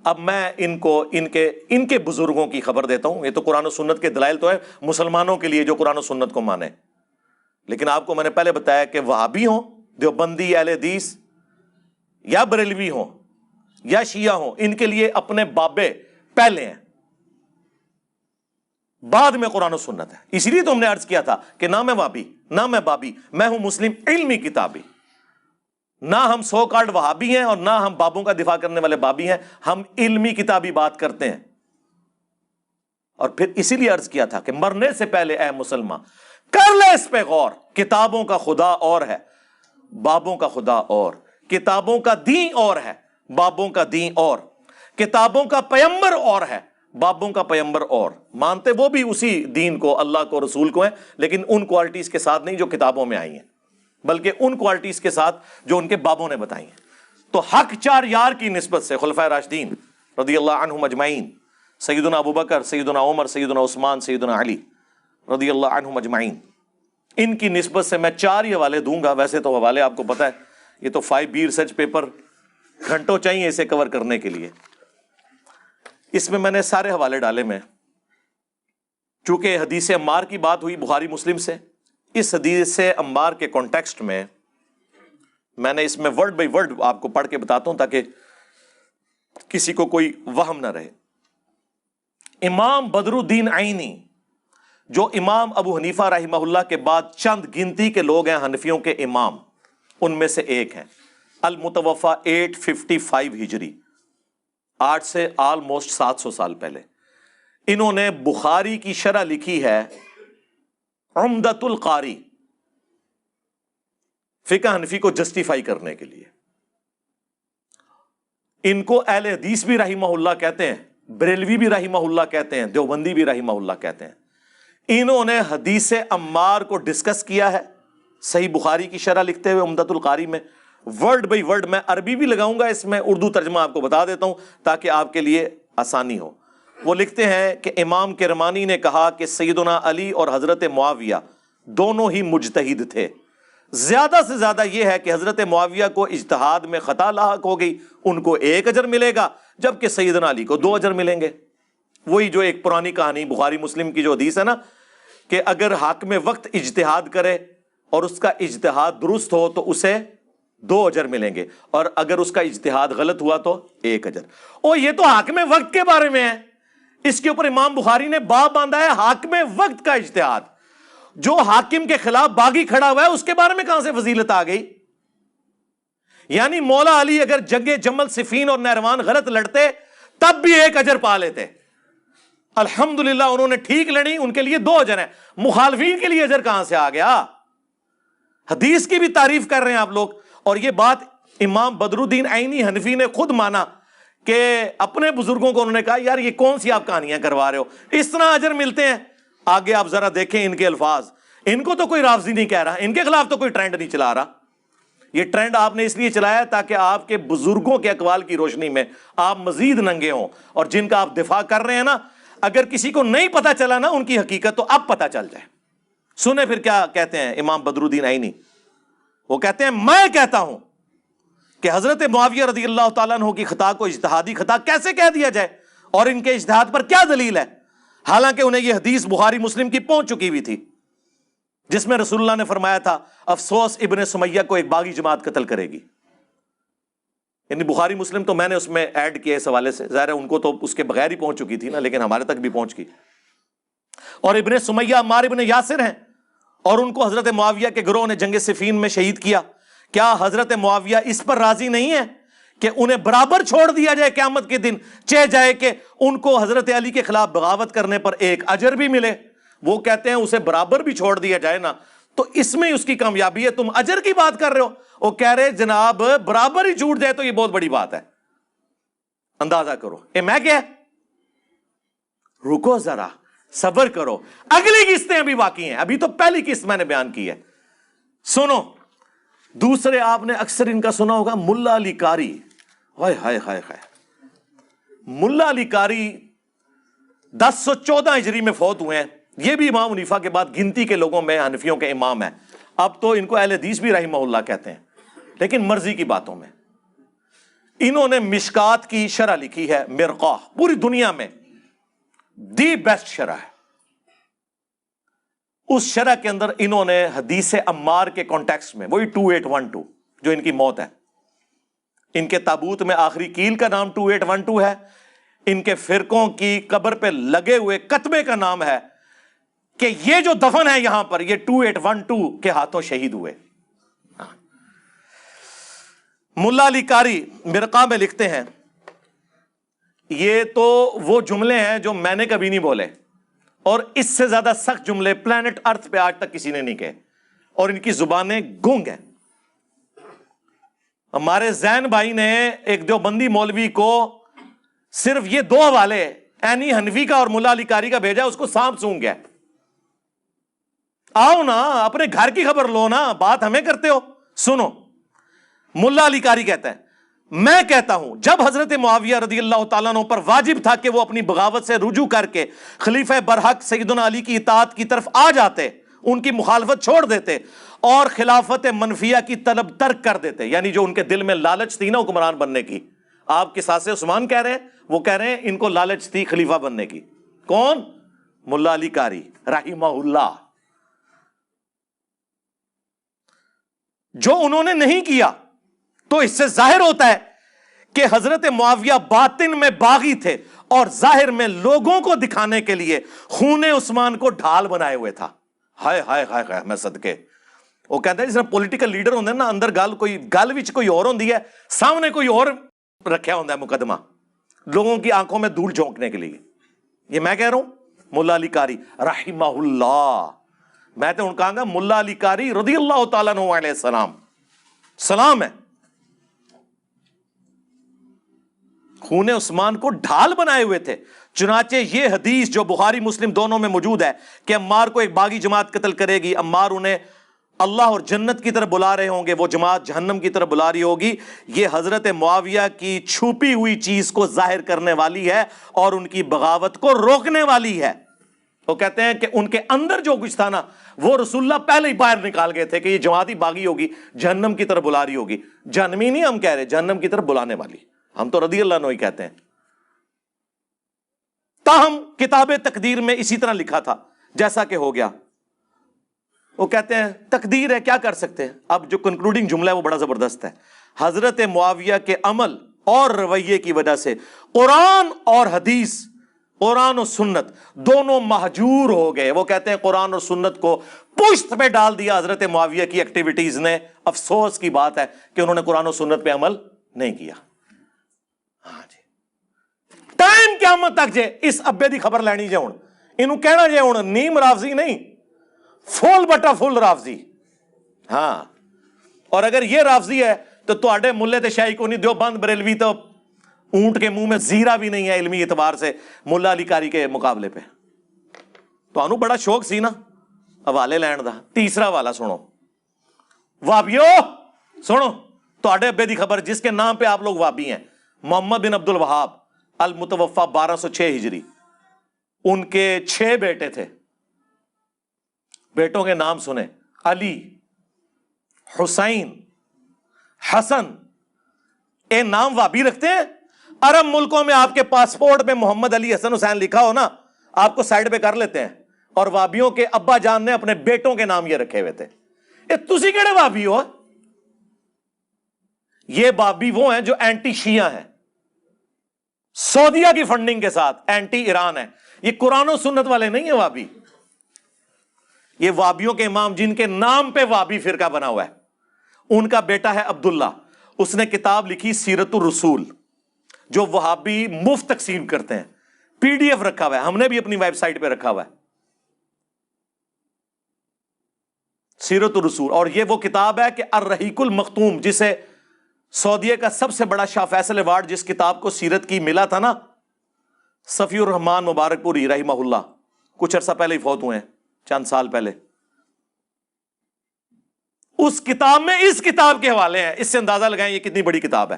اب میں ان کو ان کے بزرگوں کی خبر دیتا ہوں۔ یہ تو قرآن و سنت کے دلائل تو ہے مسلمانوں کے لیے جو قرآن و سنت کو مانے، لیکن آپ کو میں نے پہلے بتایا کہ وہابی ہوں، دیوبندی، اہل حدیث یا بریلوی ہوں یا شیعہ ہوں، ان کے لیے اپنے بابے پہلے ہیں، بعد میں قرآن و سنت ہے۔ اسی لیے تو ہم نے عرض کیا تھا کہ نہ میں وہابی نہ میں بابی، میں ہوں مسلم علمی کتابی۔ نہ ہم سو کالڈ وہابی ہیں اور نہ ہم بابوں کا دفاع کرنے والے بابی ہیں، ہم علمی کتابی بات کرتے ہیں۔ اور پھر اسی لیے عرض کیا تھا کہ مرنے سے پہلے اے مسلمان کر لے اس پہ غور. کتابوں کا خدا اور ہے، بابوں کا خدا اور. کتابوں کا دین اور ہے، بابوں کا دین اور. کتابوں کا پیمبر اور ہے، بابوں کا پیمبر اور. مانتے وہ بھی اسی دین کو، اللہ کو، رسول کو ہیں، لیکن ان کوالٹیز کے ساتھ نہیں جو کتابوں میں آئی ہیں، بلکہ ان کوالٹیز کے ساتھ جو ان کے بابوں نے بتائی ہیں. تو حق چار یار کی نسبت سے خلفائے راشدین رضی اللہ عنہم اجمعین، سیدنا ابو بکر، سیدنا عمر، سیدنا عثمان، سیدنا علی رضی اللہ عنہم اجمعین، ان کی نسبت سے میں 4 ہی حوالے دوں گا. ویسے تو حوالے آپ کو پتہ ہے، یہ تو 5B ریسرچ پیپر گھنٹوں چاہیے اسے کور کرنے کے لیے. اس میں نے سارے حوالے ڈالے. میں چونکہ حدیث عمار کی بات ہوئی بخاری مسلم سے، اس حدیث عمار کے کانٹیکسٹ میں نے اس میں ورڈ بائی ورڈ آپ کو پڑھ کے بتاتا ہوں تاکہ کسی کو کوئی وہم نہ رہے. امام بدر الدین عینی، جو امام ابو حنیفہ رحمہ اللہ کے بعد چند گنتی کے لوگ ہیں حنفیوں کے امام، ان میں سے ایک ہیں، المتوفا 855 ہجری، 8 سے آلموسٹ 700 سال پہلے. انہوں نے بخاری کی شرح لکھی ہے عمدۃ القاری، فقہ حنفی کو جسٹیفائی کرنے کے لیے. ان کو اہل حدیث بھی رحمہ اللہ کہتے ہیں، بریلوی بھی رحمہ اللہ کہتے ہیں، دیوبندی بھی رحمہ اللہ کہتے ہیں. انہوں نے حدیث عمار کو ڈسکس کیا ہے صحیح بخاری کی شرح لکھتے ہوئے عمدۃ القاری میں، ورڈ بائی ورڈ. میں عربی بھی لگاؤں گا اس میں، اردو ترجمہ آپ کو بتا دیتا ہوں تاکہ آپ کے لیے آسانی ہو. وہ لکھتے ہیں کہ امام کرمانی نے کہا کہ سیدنا علی اور حضرت معاویہ دونوں ہی مجتہد تھے. زیادہ سے زیادہ یہ ہے کہ حضرت معاویہ کو اجتہاد میں خطا لاحق ہو گئی، ان کو 1 اجر ملے گا، جبکہ سیدنا علی کو 2 اجر ملیں گے. وہی جو ایک پرانی کہانی بخاری مسلم کی جو حدیث ہے نا، کہ اگر حاکم وقت اجتہاد کرے اور اس کا اجتہاد درست ہو تو اسے 2 اجر ملیں گے، اور اگر اس کا اجتہاد غلط ہوا تو 1 اجر. یہ تو حاکم وقت کے بارے میں ہے. اس کے اوپر امام بخاری نے باب باندھا ہے حاکم وقت کا اجتہاد. جو حاکم کے خلاف باغی کھڑا ہوا ہے اس کے بارے میں کہاں سے فضیلت آ گئی؟ یعنی مولا علی اگر جنگ جمل، صفین اور نہروان غلط لڑتے تب بھی 1 اجر پا لیتے. الحمدللہ انہوں نے ٹھیک لڑی، ان کے لیے 2 اجر ہیں. مخالفین کے لیے اجر کہاں سے آ گیا؟ حدیث کی بھی تعریف کر رہے ہیں آپ لوگ. اور یہ بات امام بدر الدین عینی حنفی نے خود مانا کہ اپنے بزرگوں کو انہوں نے کہا یار یہ کون سی آپ کہانیاں کروا رہے ہو، اس طرح اجر ملتے ہیں. آگے آپ ذرا دیکھیں ان کے الفاظ. ان کو تو کوئی رافضی نہیں کہہ رہا، ان کے خلاف تو کوئی ٹرینڈ نہیں چلا رہا. یہ ٹرینڈ آپ نے اس لیے چلایا تاکہ آپ کے بزرگوں کے اقوال کی روشنی میں آپ مزید ننگے ہوں. اور جن کا آپ دفاع کر رہے ہیں نا، اگر کسی کو نہیں پتا چلا نا ان کی حقیقت تو اب پتا چل جائے. سنیں پھر کیا کہتے ہیں امام بدر الدین عینی. وہ کہتے ہیں میں کہتا ہوں کہ حضرت معاویہ رضی اللہ تعالیٰ عنہ کی خطا کو اجتہادی خطا کیسے کہہ دیا جائے، اور ان کے اجتہاد پر کیا دلیل ہے، حالانکہ انہیں یہ حدیث بخاری مسلم کی پہنچ چکی ہوئی تھی جس میں رسول اللہ نے فرمایا تھا افسوس ابن سمیہ کو ایک باغی جماعت قتل کرے گی. یعنی بخاری مسلم تو میں نے اس میں ایڈ کیا اس حوالے سے، ظاہر ہے ان کو تو اس کے بغیر ہی پہنچ چکی تھی نا، لیکن ہمارے تک بھی پہنچ گئی. اور ابن سمیہ عمار ابن یاسر ہیں، اور ان کو حضرت معاویہ کے گروہ نے جنگ صفین میں شہید کیا. کیا حضرت معاویہ اس پر راضی نہیں ہے کہ انہیں برابر چھوڑ دیا جائے قیامت کے دن، چہ جائے کہ ان کو حضرت علی کے خلاف بغاوت کرنے پر 1 اجر بھی ملے؟ وہ کہتے ہیں اسے برابر بھی چھوڑ دیا جائے نا تو اس میں اس کی کامیابی ہے. تم اجر کی بات کر رہے ہو. وہ کہہ رہے جناب برابر ہی چھوٹ جائے تو یہ بہت بڑی بات ہے. اندازہ کرو میں کیا، رکو ذرا صبر کرو، اگلی قسطیں ابھی باقی ہیں، ابھی تو پہلی قسط میں نے بیان کی ہے. سنو دوسرے، آپ نے اکثر ان کا سنا ہوگا ملا علی قاری. ہائے ہائے ہائے ہائے، ملا علی قاری 1014 ہجری میں فوت ہوئے ہیں. یہ بھی امام حنیفہ کے بعد گنتی کے لوگوں میں حنفیوں کے امام ہیں. اب تو ان کو اہل حدیث بھی رحمہ اللہ کہتے ہیں، لیکن مرضی کی باتوں میں. انہوں نے مشکات کی شرح لکھی ہے، مرقہ پوری دنیا میں دی بیسٹ شرح ہے. اس شرح کے اندر انہوں نے حدیث عمار کے کانٹیکسٹ میں، وہی 2812 جو ان کی موت ہے، ان کے تابوت میں آخری کیل کا نام 2812 ہے، ان کے فرقوں کی قبر پہ لگے ہوئے کتبے کا نام ہے کہ یہ جو دفن ہے یہاں پر یہ 2812 کے ہاتھوں شہید ہوئے. ملا علی قاری مرقہ میں لکھتے ہیں، یہ تو وہ جملے ہیں جو میں نے کبھی نہیں بولے اور اس سے زیادہ سخت جملے پلانٹ ارتھ پہ آج تک کسی نے نہیں کہے، اور ان کی زبانیں گونگ ہیں۔ ہمارے زین بھائی نے ایک دیوبندی مولوی کو صرف یہ 2 حوالے اینی حنفی کا اور ملا علی قاری کا بھیجا، اس کو سانپ سونگ گیا۔ آؤ نا اپنے گھر کی خبر لو نا، بات ہمیں کرتے ہو۔ سنو، ملا علی قاری کہتا ہے میں کہتا ہوں جب حضرت معاویہ رضی اللہ تعالیٰ عنہ پر واجب تھا کہ وہ اپنی بغاوت سے رجوع کر کے خلیفہ برحق سیدنا علی کی اطاعت کی طرف آ جاتے، ان کی مخالفت چھوڑ دیتے اور خلافت منفیہ کی طلب ترک کر دیتے، یعنی جو ان کے دل میں لالچ تھی نا حکمران بننے کی، آپ کے ساتھ عثمان کہہ رہے ہیں، وہ کہہ رہے ہیں ان کو لالچ تھی خلیفہ بننے کی۔ کون؟ ملا علی قاری رحمہ اللہ۔ جو انہوں نے نہیں کیا تو اس سے ظاہر ہوتا ہے کہ حضرت معاویہ باطن میں باغی تھے اور ظاہر میں لوگوں کو دکھانے کے لیے خون عثمان کو ڈھال بنائے ہوئے تھا۔ ہائے ہائے ہائے ہائے میں صدقے، وہ کہتے ہیں جس طرح پولیٹیکل لیڈر ہوندے نا، اندر گل وچ کوئی اور ہوندی ہے، سامنے کوئی اور رکھیا ہوندا ہے مقدمہ، لوگوں کی آنکھوں میں دھول جھونکنے کے لیے۔ یہ میں کہہ رہا ہوں ملا علی قاری رحمہ اللہ، میں تو ان کہاں گا ملا علی قاری رضی اللہ تعالیٰ عنہ علیہ السلام، سلام ہے۔ خون عثمان کو ڈھال بنائے ہوئے تھے، چنانچہ یہ حدیث جو بخاری مسلم دونوں میں موجود ہے کہ عمار کو ایک باغی جماعت قتل کرے گی، عمار انہیں اللہ اور جنت کی طرف بلا رہے ہوں گے، وہ جماعت جہنم کی طرف بلا رہی ہوگی، یہ حضرت معاویہ کی چھپی ہوئی چیز کو ظاہر کرنے والی ہے اور ان کی بغاوت کو روکنے والی ہے۔ وہ کہتے ہیں کہ ان کے اندر جو کچھ تھا نا، وہ رسول اللہ پہلے ہی باہر نکال گئے تھے کہ یہ جماعت ہی باغی ہوگی، جہنم کی طرف بلا رہی ہوگی۔ جہنمی نہیں ہم کہہ رہے، جہنم کی طرف بلانے والی، ہم تو رضی اللہ عنہ ہی کہتے ہیں۔ تاہم کتاب تقدیر میں اسی طرح لکھا تھا جیسا کہ ہو گیا۔ وہ کہتے ہیں تقدیر ہے، کیا کر سکتے ہیں۔ اب جو کنکلوڈنگ جملہ ہے وہ بڑا زبردست ہے۔ حضرت معاویہ کے عمل اور رویے کی وجہ سے قرآن اور حدیث، قرآن و سنت دونوں مہجور ہو گئے۔ وہ کہتے ہیں قرآن اور سنت کو پشت پہ ڈال دیا حضرت معاویہ کی ایکٹیویٹیز نے۔ افسوس کی بات ہے کہ انہوں نے قرآن و سنت پہ عمل نہیں کیا۔ ہاں جی، ٹائم قیامت تک جے اس ابے دی خبر لینی جے ہن، اینو کہنا جے ہن نیم رافضی نہیں، فل بٹا فل رافضی۔ ہاں، اور اگر یہ رافضی ہے تو تواڈے ملے تے شیخ کو نہیں، دیوبند بریلوی تو اونٹ کے منہ میں زیرہ بھی نہیں ہے علمی اعتبار سے ملا علی قاری کے مقابلے پہ۔ تو انو بڑا شوق سی نا حوالے لین دا۔ تیسرا والا سنو، وابیو سنو، تواڈے ابے دی خبر جس کے نام پہ آپ لوگ وابی ہیں، محمد بن عبد الوہاب المتوفا 1206 ہجری، ان کے 6 بیٹے تھے۔ بیٹوں کے نام سنیں، علی، حسین، حسن۔ اے نام وابی رکھتے ہیں؟ عرب ملکوں میں آپ کے پاسپورٹ میں محمد علی حسن حسین لکھا ہو نا، آپ کو سائڈ پہ کر لیتے ہیں، اور وابیوں کے ابا جان نے اپنے بیٹوں کے نام یہ رکھے ہوئے تھے۔ اے تسی کیڑے وابی ہو؟ یہ وابی وہ ہیں جو اینٹی شیعہ ہیں، سعودیہ کی فنڈنگ کے ساتھ اینٹی ایران ہے۔ یہ قرآن و سنت والے نہیں ہیں وابی، یہ وابیوں کے امام جن کے نام پہ وابی فرقہ بنا ہوا ہے۔ ان کا بیٹا ہے عبداللہ، اس نے کتاب لکھی سیرت الرسول، جو وہابی مفت تقسیم کرتے ہیں، PDF رکھا ہوا ہے، ہم نے بھی اپنی ویب سائٹ پہ رکھا ہوا ہے سیرت الرسول۔ اور یہ وہ کتاب ہے کہ الرحیق المختوم، جسے سعودیہ کا سب سے بڑا شاہ فیصل ایوارڈ جس کتاب کو سیرت کی ملا تھا نا، صفی الرحمان مبارک پوری رحمہ اللہ، کچھ عرصہ پہلے ہی فوت ہوئے ہیں، چند سال پہلے۔ اس کتاب میں اس کتاب کے حوالے ہیں، اس سے اندازہ لگائیں یہ کتنی بڑی کتاب ہے۔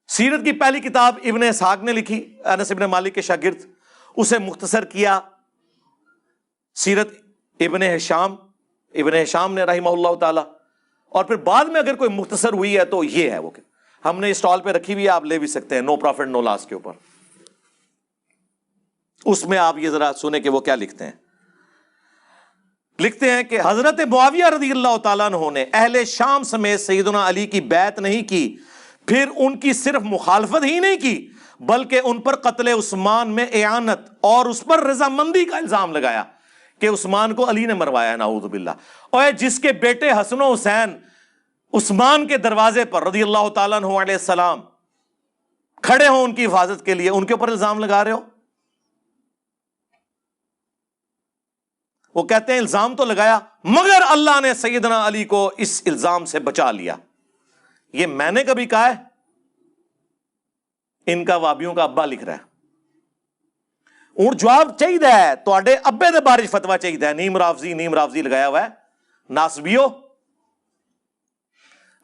سیرت کی پہلی کتاب ابن اسحاق نے لکھی، انس ابن مالک کے شاگرد، اسے مختصر کیا سیرت ابن ہشام نے رحمہ اللہ تعالی، اور پھر بعد میں اگر کوئی مختصر ہوئی ہے تو یہ ہے وہ کہ ہم نے اسٹال پہ رکھی ہوئی ہے، آپ لے بھی سکتے ہیں، نو پروفٹ نو لاس کے اوپر۔ اس میں آپ یہ ذرا سنیں کہ وہ کیا لکھتے ہیں۔ لکھتے ہیں کہ حضرت معاویہ رضی اللہ تعالیٰ عنہ نے اہل شام سمیت سیدنا علی کی بیعت نہیں کی، پھر ان کی صرف مخالفت ہی نہیں کی بلکہ ان پر قتل عثمان میں اعانت اور اس پر رضامندی کا الزام لگایا کہ عثمان کو علی نے مروایا ہے، نعوذ باللہ۔ اور جس کے بیٹے حسن و حسین عثمان کے دروازے پر رضی اللہ تعالیٰ عنہ علیہ السلام کھڑے ہوں ان کی حفاظت کے لیے، ان کے اوپر الزام لگا رہے ہو۔ وہ کہتے ہیں الزام تو لگایا مگر اللہ نے سیدنا علی کو اس الزام سے بچا لیا. یہ میں نے کبھی کہا ہے؟ ان کا وابیوں کا ابا لکھ رہا ہے. اور جواب چاہیے ہے تواڈے ابے دے بارے فتوا چاہیے. نیم رافضی لگایا ہوا ہے. ناسبیو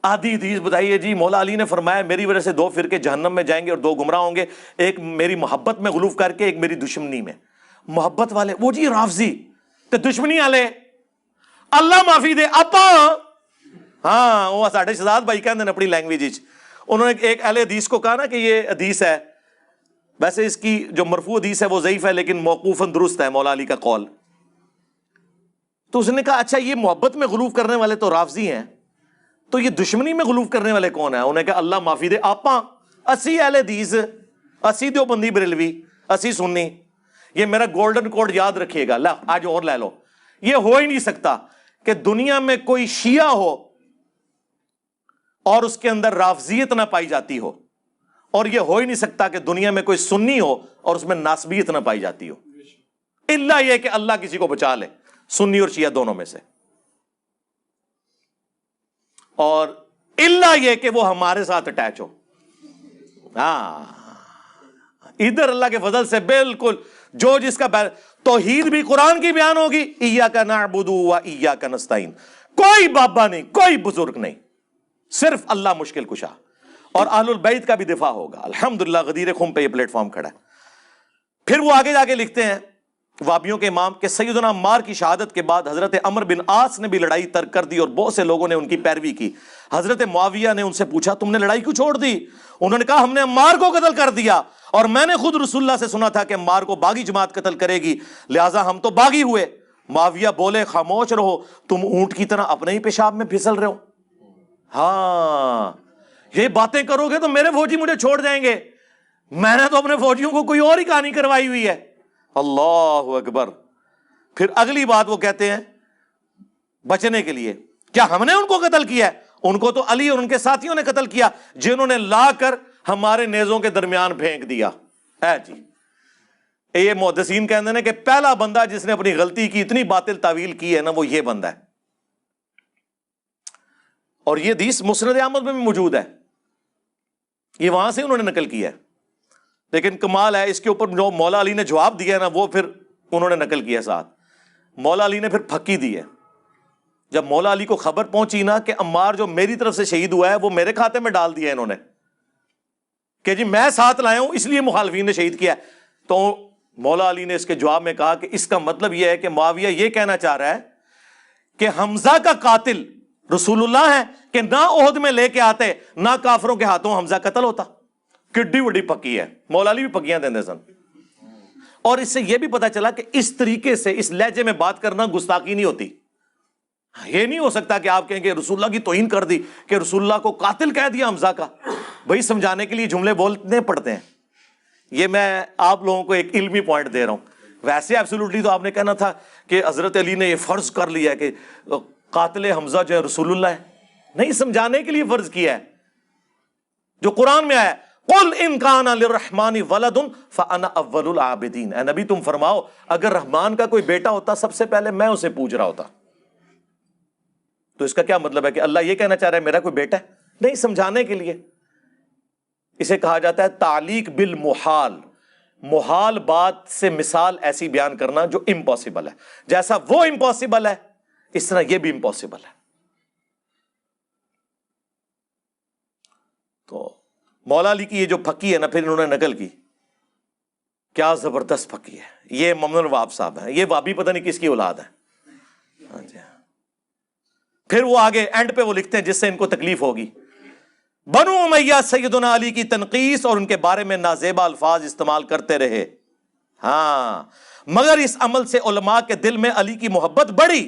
آدھی حدیث بتائیے جی مولا علی نے فرمایا میری وجہ سے 2 فرقے جہنم میں جائیں گے اور 2 گمراہ ہوں گے, ایک میری محبت میں غلوف کر کے, ایک میری دشمنی میں. محبت والے وہ جی رافضی تے دشمنی والے اللہ معافی دے آپا. ہاں وہ ساڈے شہزاد بھائی کہندے نے اپنی لینگویج وچ, انہوں نے ایک اہل حدیث کو کہا نا کہ یہ حدیث ہے, ویسے اس کی جو مرفوع حدیث ہے وہ ضعیف ہے لیکن موقوفاً درست ہے مولا علی کا قول. تو اس نے کہا اچھا یہ محبت میں غلوف کرنے والے تو رافضی ہیں, تو یہ دشمنی میں غلوف کرنے والے کون ہیں؟ انہوں نے کہا اللہ معافی دے آپا, اسی اہل حدیث, اسی دیوبندی بریلوی, اسی سنی. یہ میرا گولڈن کوڈ یاد رکھیے گا. آج اور لے لو. یہ ہو ہی نہیں سکتا کہ دنیا میں کوئی شیعہ ہو اور اس کے اندر رافضیت نہ پائی جاتی ہو, اور یہ ہو ہی نہیں سکتا کہ دنیا میں کوئی سنی ہو اور اس میں ناسبیت نہ پائی جاتی ہو, الا یہ کہ اللہ کسی کو بچا لے سنی اور شیعہ دونوں میں سے, اور الا یہ کہ وہ ہمارے ساتھ اٹیچ ہو. ہاں ادھر اللہ کے فضل سے بالکل جو جس کا توحید بھی قرآن کی بیان ہوگی, ایاک نعبد و ایاک نستعین. کوئی بابا نہیں, کوئی بزرگ نہیں, صرف اللہ مشکل کشا. اور اہل البیت کا بھی دفاع ہوگا. الحمدللہ غدیر خم پہ یہ پلیٹ فارم کھڑا ہے. پھر وہ آگے جا کے لکھتے ہیں وابیوں کے امام کہ سیدنا عمار کی شہادت کے بعد حضرت عمرو بن عاص نے بھی لڑائی ترک کر دی اور بہت سے لوگوں نے ان کی پیروی کی. حضرت معاویہ نے ان سے پوچھا تم نے لڑائی کیوں چھوڑ دی؟ انہوں نے کہا ہم نے عمار کو قتل کر دیا اور میں نے خود رسول اللہ سے سنا تھا کہ عمار کو باغی جماعت قتل کرے گی, لہٰذا ہم تو باغی ہوئے. معاویہ بولے خاموش رہو, تم اونٹ کی طرح اپنے ہی پیشاب میں پھسل رہے ہو. ہاں یہ باتیں کرو گے تو میرے فوجی مجھے چھوڑ جائیں گے, میں نے تو اپنے فوجیوں کو کوئی اور ہی کہانی کروائی ہوئی ہے. اللہ اکبر. پھر اگلی بات وہ کہتے ہیں بچنے کے لیے, کیا ہم نے ان کو قتل کیا ہے؟ ان کو تو علی اور ان کے ساتھیوں نے قتل کیا جنہوں نے لا کر ہمارے نیزوں کے درمیان پھینک دیا ہے. جی یہ محدثین کہتے ہیں کہ پہلا بندہ جس نے اپنی غلطی کی اتنی باطل تعویل کی ہے نا وہ یہ بندہ ہے. اور یہ حدیث مسند احمد میں بھی موجود ہے, یہ وہاں سے انہوں نے نقل کیا ہے. لیکن کمال ہے اس کے اوپر جو مولا علی نے جواب دیا ہے نا وہ پھر انہوں نے نقل کیا ساتھ. مولا علی نے پھر پھکی دی ہے. جب مولا علی کو خبر پہنچی نا کہ عمار جو میری طرف سے شہید ہوا ہے وہ میرے کھاتے میں ڈال دیا انہوں نے کہ جی میں ساتھ لایا ہوں اس لیے مخالفین نے شہید کیا ہے, تو مولا علی نے اس کے جواب میں کہا کہ اس کا مطلب یہ ہے کہ معاویہ یہ کہنا چاہ رہا ہے کہ حمزہ کا قاتل رسول اللہ ہے کہ نہ عہد میں لے کے آتے نہ کافروں کے ہاتھوں حمزہ قتل ہوتا. کڈی وڈی پکی ہے. مولا علی بھی پکیاں دیندے سن. اور اس سے یہ بھی پتا چلا کہ اس طریقے سے اس لہجے میں بات کرنا گستاخی نہیں ہوتی. یہ نہیں ہو سکتا کہ آپ کہیں کہ رسول اللہ کی توہین کر دی کہ رسول اللہ کو قاتل کہہ دیا حمزہ کا. بھائی سمجھانے کے لیے جملے بولنے پڑتے ہیں. یہ میں آپ لوگوں کو ایک علمی پوائنٹ دے رہا ہوں. ویسے ایبسولوٹلی تو آپ نے کہنا تھا کہ حضرت علی نے یہ فرض کر لیا ہے کہ قاتل حمزہ جو ہے رسول اللہ ہے. نہیں, سمجھانے کے لیے فرض کیا ہے جو قرآن میں آیا قل ان کان للرحمن ولد فانا اول العابدین. اے نبی تم فرماؤ اگر رحمان کا کوئی بیٹا ہوتا سب سے پہلے میں اسے پوج رہا ہوتا. تو اس کا کیا مطلب ہے کہ اللہ یہ کہنا چاہ رہا ہے میرا کوئی بیٹا ہے؟ نہیں, سمجھانے کے لیے. اسے کہا جاتا ہے تعلیق بالمحال. محال بات سے مثال ایسی بیان کرنا جو امپاسبل ہے. جیسا وہ امپاسبل ہے اس طرح یہ بھی امپاسبل ہے. تو مولا علی کی یہ جو پھکی ہے نا پھر انہوں نے نقل کی, کیا زبردست پھکی ہے. یہ ممنون الوہاب صاحب ہیں, یہ وابی پتہ نہیں کس کی اولاد ہے. ہاں جی. پھر وہ آگے اینڈ پہ وہ لکھتے ہیں جس سے ان کو تکلیف ہوگی, بنو امیہ سیدنا علی کی تنقیص اور ان کے بارے میں نازیبا الفاظ استعمال کرتے رہے. ہاں مگر اس عمل سے علماء کے دل میں علی کی محبت بڑھی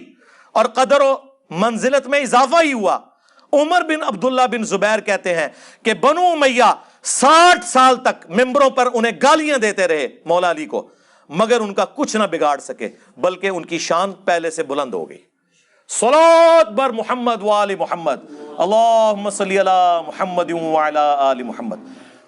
اور قدر و منزلت میں اضافہ ہی ہوا. عمر بن عبداللہ بن زبیر کہتے ہیں کہ بنو امیہ 60 سال تک ممبروں پر انہیں گالیاں دیتے رہے مولا علی کو, مگر ان کا کچھ نہ بگاڑ سکے بلکہ ان کی شان پہلے سے بلند ہو گئی. صلوات بر محمد و آل محمد, اللہم صلی علی محمد و علی آل محمد.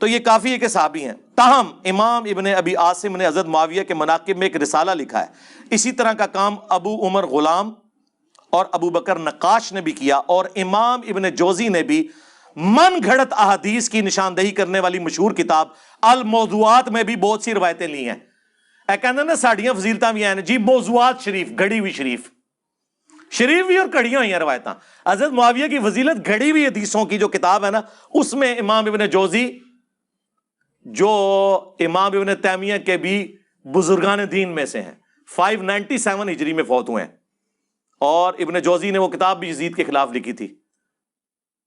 تو یہ کافی ہے کہ صحابی ہیں. تاہم امام ابن ابی عاصم نے حضرت معاویہ کے مناقب میں ایک رسالہ لکھا ہے. اسی طرح کا کام ابو عمر غلام اور ابو بکر نقاش نے بھی کیا, اور امام ابن جوزی نے بھی من گھڑت احادیث کی نشاندہی کرنے والی مشہور کتاب الموضوعات میں بھی بہت سی روایتیں لی ہیں. اے کہندے نے ساڑیاں فضیلتاں بھی ہیں جی, موضوعات شریف, گھڑی ہوئی شریف بھی اور کڑیاں ہوئی ہیں روایتاں. حضرت معاویہ کی فضیلت گھڑی ہوئی حدیثوں کی جو کتاب ہے نا, اس میں امام ابن جوزی جو امام ابن تیمیہ کے بھی بزرگان دین میں سے ہیں, 597 ہجری میں فوت ہوئے ہیں, اور ابن جوزی نے وہ کتاب بھی یزید کے خلاف لکھی تھی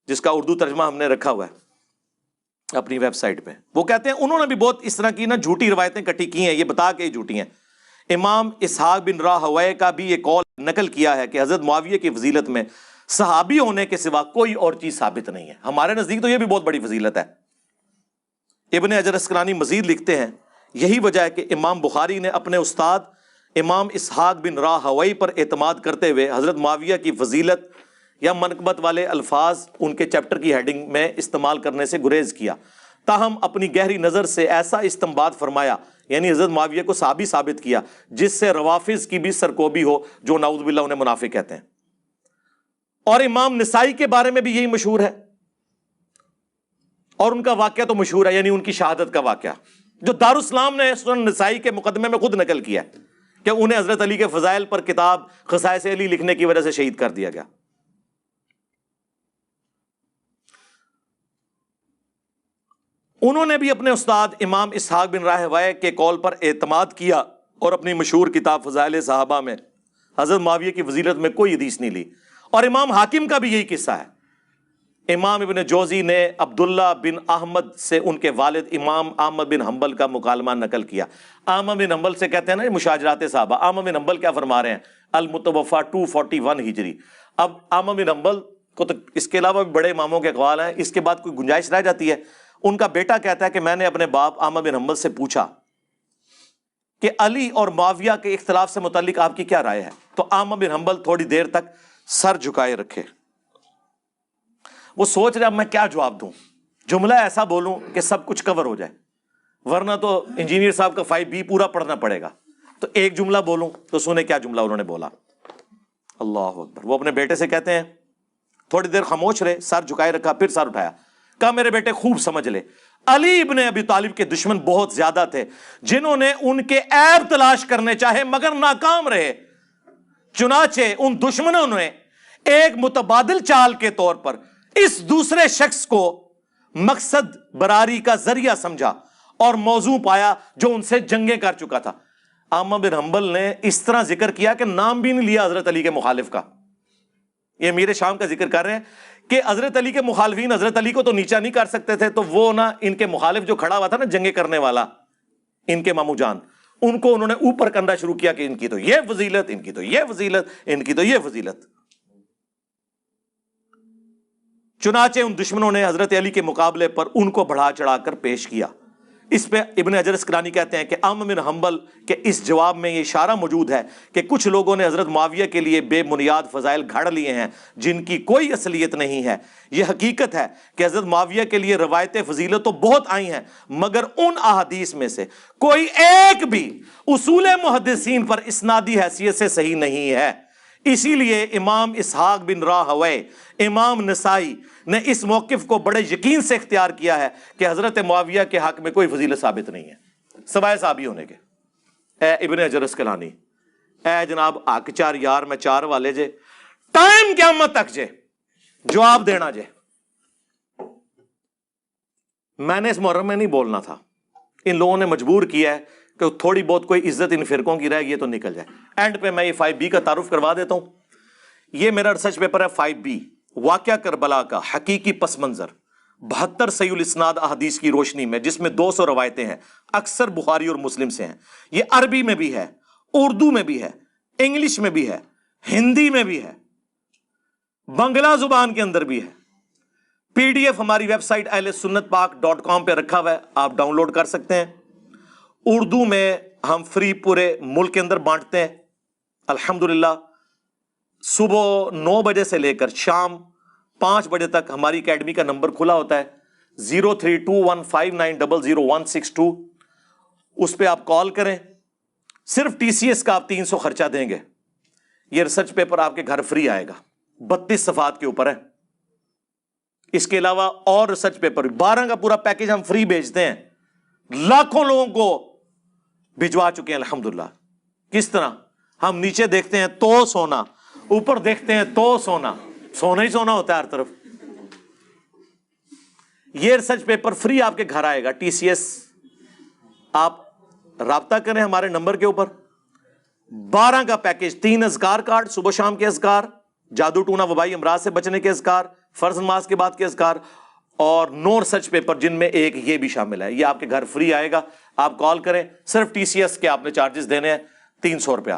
جس کا اردو ترجمہ ہم نے رکھا ہوا ہے اپنی ویب سائٹ پہ. وہ کہتے ہیں انہوں نے بھی بہت اس طرح کی نا جھوٹی روایتیں کٹی کی ہیں, یہ بتا کے جھوٹی ہیں. امام اسحاق بن راہوے کا بھی یہ قول نقل کیا ہے کہ حضرت معاویہ کی فضیلت میں صحابی ہونے کے سوا کوئی اور چیز ثابت نہیں ہے. ہمارے نزدیک تو یہ بھی بہت بڑی فضیلت ہے. ابن حجر اسقلانی مزید لکھتے ہیں یہی وجہ ہے کہ امام بخاری نے اپنے استاد امام اسحاق بن راہوے پر اعتماد کرتے ہوئے حضرت معاویہ کی فضیلت یا منقبت والے الفاظ ان کے چیپٹر کی ہیڈنگ میں استعمال کرنے سے گریز کیا. تاہم اپنی گہری نظر سے ایسا استنباط فرمایا, یعنی حضرت معاویہ کو صحابی ثابت کیا جس سے روافظ کی بھی سرکوبی ہو جو نعوذ باللہ انہیں منافق کہتے ہیں. اور امام نسائی کے بارے میں بھی یہی مشہور ہے, اور ان کا واقعہ تو مشہور ہے, یعنی ان کی شہادت کا واقعہ جو دارالاسلام نے سنن نسائی کے مقدمے میں خود نقل کیا ہے کہ انہیں حضرت علی کے فضائل پر کتاب خصائص علی لکھنے کی وجہ سے شہید کر دیا گیا. انہوں نے بھی اپنے استاد امام اسحاق بن راہوے کے قول پر اعتماد کیا اور اپنی مشہور کتاب فضائل صحابہ میں حضرت معاویہ کی فضیلت میں کوئی حدیث نہیں لی. اور امام حاکم کا بھی یہی قصہ ہے. امام ابن جوزی نے عبداللہ بن احمد سے ان کے والد امام احمد بن حنبل کا مکالمہ نقل کیا. احمد بن حنبل سے کہتے ہیں نا مشاجرات صحابہ, احمد بن حنبل کیا فرما رہے ہیں, المتوفا 241 ہجری. اب احمد بن حنبل کو تو اس کے علاوہ بھی بڑے اماموں کے اقوال ہیں, اس کے بعد کوئی گنجائش رہ جاتی ہے. ان کا بیٹا کہتا ہے کہ میں نے اپنے باپ احمد بن حنبل سے پوچھا کہ علی اور معاویہ کے اختلاف سے متعلق آپ کی کیا رائے ہے, تو احمد بن حنبل تھوڑی دیر تک سر جھکائے رکھے. وہ سوچ رہے اب میں کیا جواب دوں, جملہ ایسا بولوں کہ سب کچھ کور ہو جائے, ورنہ تو انجینئر صاحب کا 5B پورا پڑھنا پڑے گا. تو ایک جملہ بولوں تو سنیں کیا جملہ انہوں نے بولا. اللہ اکبر. وہ اپنے بیٹے سے کہتے ہیں, تھوڑی دیر خاموش رہے, سر جھکائے رکھا, پھر سر اٹھایا, کہا میرے بیٹے خوب سمجھ لے, علی ابن ابی طالب کے دشمن بہت زیادہ تھے جنہوں نے ان کے عیب تلاش کرنے چاہے مگر ناکام رہے. چنانچہ ان دشمنوں نے ایک متبادل چال کے طور پر اس دوسرے شخص کو مقصد براری کا ذریعہ سمجھا اور موضوع پایا جو ان سے جنگیں کر چکا تھا. احمد بن حنبل نے اس طرح ذکر کیا کہ نام بھی نہیں لیا حضرت علی کے مخالف کا. یہ امیر شام کا ذکر کر رہے ہیں کہ حضرت علی کے مخالفین حضرت علی کو تو نیچا نہیں کر سکتے تھے, تو وہ نا ان کے مخالف جو کھڑا ہوا تھا نا جنگیں کرنے والا, ان کے مامو جان, ان کو انہوں نے اوپر کرنا شروع کیا کہ ان کی تو یہ فضیلت, ان کی تو یہ فضیلت, ان کی تو یہ فضیلت. چنانچہ ان دشمنوں نے حضرت علی کے مقابلے پر ان کو بڑھا چڑھا کر پیش کیا. اس پہ ابن حجر اسقلانی کہتے ہیں کہ احمد بن حنبل کے اس جواب میں یہ اشارہ موجود ہے کہ کچھ لوگوں نے حضرت معاویہ کے لیے بے بنیاد فضائل گھڑ لیے ہیں جن کی کوئی اصلیت نہیں ہے. یہ حقیقت ہے کہ حضرت معاویہ کے لیے روایت فضیلت تو بہت آئی ہیں, مگر ان احادیث میں سے کوئی ایک بھی اصول محدثین پر اسنادی حیثیت سے صحیح نہیں ہے. اسی لیے امام اسحاق بن راہوے, امام نسائی نے اس موقف کو بڑے یقین سے اختیار کیا ہے کہ حضرت معاویہ کے حق میں کوئی فضیلت ثابت نہیں ہے سوائے صحابی ہونے کے. اے ابن حجر اسقلانی, اے جناب حق چار یار میں چار والے جے, ٹائم قیامت تک جے جواب دینا جے. میں نے اس محرم میں نہیں بولنا تھا, ان لوگوں نے مجبور کیا ہے کہ تھوڑی بہت کوئی عزت ان فرقوں کی رہ گئی تو نکل جائے. اینڈ پہ میں یہ 5B کا تعارف کروا دیتا ہوں. یہ میرا ریسرچ پیپر ہے 5B, واقعہ کربلا کا حقیقی پس منظر 72 صحیح الاسناد احادیث کی روشنی میں, جس میں 200 روایتیں ہیں, اکثر بخاری اور مسلم سے ہیں. یہ عربی میں بھی ہے, اردو میں بھی ہے, انگلش میں بھی ہے, ہندی میں بھی ہے, بنگلہ زبان کے اندر بھی ہے. PDF ہماری ویب سائٹ ahlsunnatpak.com پہ رکھا ہوا ہے, آپ ڈاؤن لوڈ کر سکتے ہیں. اردو میں ہم فری پورے ملک کے اندر بانٹتے ہیں الحمدللہ. صبح 9 بجے سے لے کر شام 5 بجے تک ہماری اکیڈمی کا نمبر کھلا ہوتا ہے. 032159000162, اس پہ آپ کال کریں. صرف ٹی سی ایس کا آپ 300 خرچہ دیں گے. یہ ریسرچ پیپر آپ کے گھر فری آئے گا. 32 صفحات کے اوپر ہے. اس کے علاوہ اور ریسرچ پیپر 12 کا پورا پیکج ہم فری بھیجتے ہیں. لاکھوں لوگوں کو بھجوا چکے ہیں الحمدللہ. کس طرح؟ ہم نیچے دیکھتے ہیں تو سونا, اوپر دیکھتے ہیں تو سونا, سونا ہی سونا ہوتا ہے ہر طرف. یہ ریسرچ پیپر فری آپ کے گھر آئے گا. ٹی سی ایس آپ رابطہ کریں ہمارے نمبر کے اوپر. 12 کا پیکج, 3 اذکار کارڈ, صبح شام کے اذکار, جادو ٹونا وبائی امراض سے بچنے کے اذکار, فرض نماز کے بعد کے اذکار, اور 9 ریسرچ پیپر جن میں ایک یہ بھی شامل ہے. یہ آپ کے گھر فری آئے گا. آپ کال کریں. صرف ٹی سی ایس کے آپ نے چارجز دینے ہیں 300 روپیہ,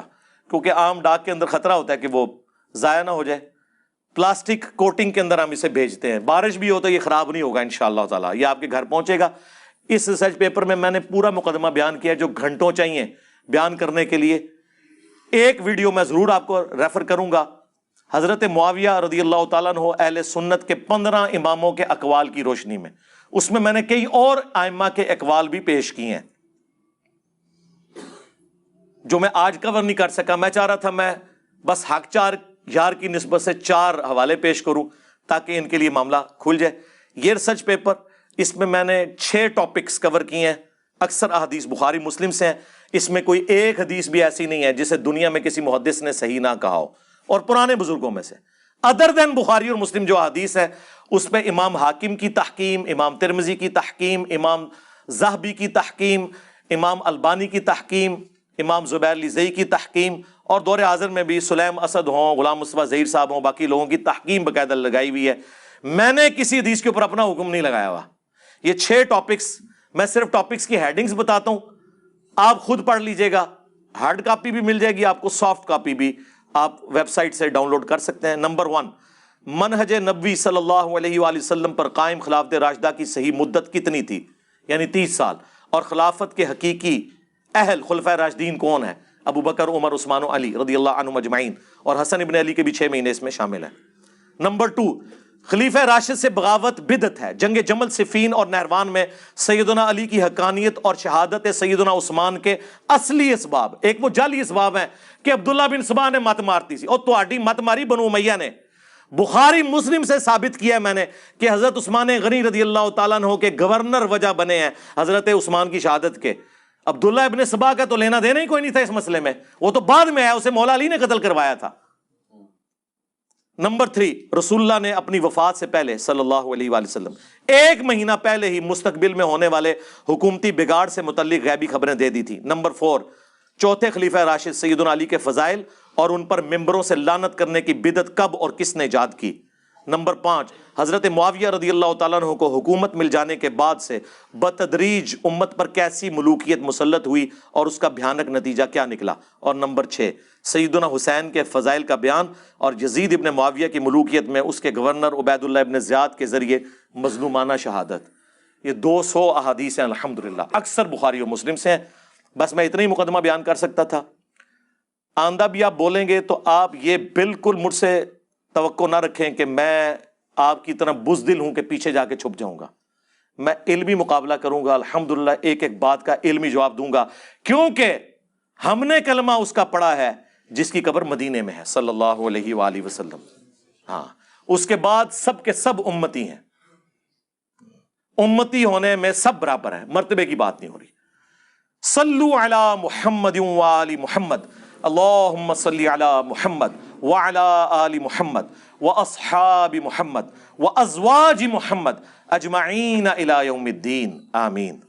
کیونکہ عام ڈاک کے اندر خطرہ ہوتا ہے کہ وہ ضائع نہ ہو جائے. پلاسٹک کوٹنگ کے اندر ہم اسے بھیجتے ہیں. بارش بھی ہو تو یہ خراب نہیں ہوگا انشاءاللہ تعالی. یہ آپ کے گھر پہنچے گا. اس ریسرچ پیپر میں نے پورا مقدمہ بیان کیا جو گھنٹوں چاہیے بیان کرنے کے لیے. ایک ویڈیو میں ضرور آپ کو ریفر کروں گا, حضرت معاویہ رضی اللہ تعالیٰ عنہ اہل سنت کے 15 اماموں کے اقوال کی روشنی میں. اس میں نے کئی اور ائمہ کے اقوال بھی پیش کیے ہیں جو میں آج کور نہیں کر سکا. میں چاہ رہا تھا میں بس حق چار یار کی نسبت سے 4 حوالے پیش کروں تاکہ ان کے لیے معاملہ کھل جائے. یہ ریسرچ پیپر, اس میں نے 6 ٹاپکس کور کیے ہیں. اکثر احادیث بخاری مسلم سے ہیں. اس میں کوئی ایک حدیث بھی ایسی نہیں ہے جسے دنیا میں کسی محدث نے صحیح نہ کہا ہو, اور پرانے بزرگوں میں سے ادر دین بخاری اور مسلم جو حدیث ہے اس پہ امام حاکم کی تحکیم, امام ترمذی کی تحکیم, امام ذہبی کی تحکیم, امام البانی کی تحکیم, امام زبیر الزئی کی تحکیم, اور دور حاضر میں بھی سلیم اسد ہوں, غلام مصطفیٰ ظہیر صاحب ہوں, باقی لوگوں کی تحکیم باقاعدہ لگائی ہوئی ہے. میں نے کسی حدیث کے اوپر اپنا حکم نہیں لگایا ہوا. یہ 6 ٹاپکس, میں صرف ٹاپکس کی ہیڈنگز بتاتا ہوں, آپ خود پڑھ لیجئے گا. ہارڈ کاپی بھی مل جائے گی آپ کو, سافٹ کاپی بھی آپ ویب سائٹ سے ڈاؤن لوڈ کر سکتے ہیں. نمبر 1, منہج نبوی صلی اللہ علیہ وآلہ وسلم پر قائم خلافت راشدہ کی صحیح مدت کتنی تھی, یعنی 30 سال. اور خلافت کے حقیقی اہل خلفائے راشدین کون ہیں؟ ابو بکر, عمر, عثمان و علی رضی اللہ عنہم اجمعین, اور حسن ابن علی کے بھی 6 مہینے اس میں شامل ہیں. نمبر 2, خلیفہ راشد سے بغاوت بدعت ہے. جنگ جمل, صفین اور نہروان میں سیدنا علی کی حقانیت اور شہادت سیدنا عثمان کے اصلی اسباب, ایک وہ جعلی اسباب ہیں کہ عبداللہ بن سبا نے مت مارتی سی, اور تہاڈی مت ماری بنو امیہ نے. بخاری مسلم سے ثابت کیا ہے میں نے کہ حضرت عثمان غنی رضی اللہ تعالیٰ عنہ کے گورنر وجہ بنے ہیں حضرت عثمان کی شہادت کے. عبداللہ ابن سبا کا تو لینا دینا ہی کوئی نہیں تھا اس مسئلے میں, وہ تو بعد میں آیا, اسے مولا علی نے قتل کروایا تھا. نمبر 3, رسول اللہ نے اپنی وفات سے پہلے صلی اللہ علیہ وآلہ وسلم 1 مہینہ پہلے ہی مستقبل میں ہونے والے حکومتی بگاڑ سے متعلق غیبی خبریں دے دی تھی. نمبر 4, چوتھے خلیفہ راشد سیدنا علی کے فضائل اور ان پر ممبروں سے لعنت کرنے کی بدعت کب اور کس نے ایجاد کی. نمبر 5, حضرت معاویہ رضی اللہ تعالیٰ عنہ کو حکومت مل جانے کے بعد سے بتدریج امت پر کیسی ملوکیت مسلط ہوئی اور اس کا بھیانک نتیجہ کیا نکلا. اور نمبر 6, سیدنا حسین کے فضائل کا بیان اور یزید ابن معاویہ کی ملوکیت میں اس کے گورنر عبید اللہ ابن زیاد کے ذریعے مظلومانہ شہادت. یہ 200 احادیث ہیں الحمدللہ, اکثر بخاری و مسلم سے ہیں. بس میں اتنا ہی مقدمہ بیان کر سکتا تھا. آندہ بھی آپ بولیں گے تو آپ یہ بالکل مجھ سے توقع نہ رکھیں کہ میں آپ کی طرح بزدل ہوں کہ پیچھے جا کے چھپ جاؤں گا. میں علمی مقابلہ کروں گا الحمدللہ, ایک ایک بات کا علمی جواب دوں گا, کیونکہ ہم نے کلمہ اس کا پڑھا ہے جس کی قبر مدینے میں ہے صلی اللہ علیہ وآلہ وسلم. ہاں, اس کے بعد سب کے سب امتی ہیں. امتی ہونے میں سب برابر ہیں, مرتبے کی بات نہیں ہو رہی. صلو علی محمد وآل محمد, اللہم صلی علی محمد وعلی آل محمد واصحاب محمد وازواج محمد اجمعین الی یوم الدین, آمین.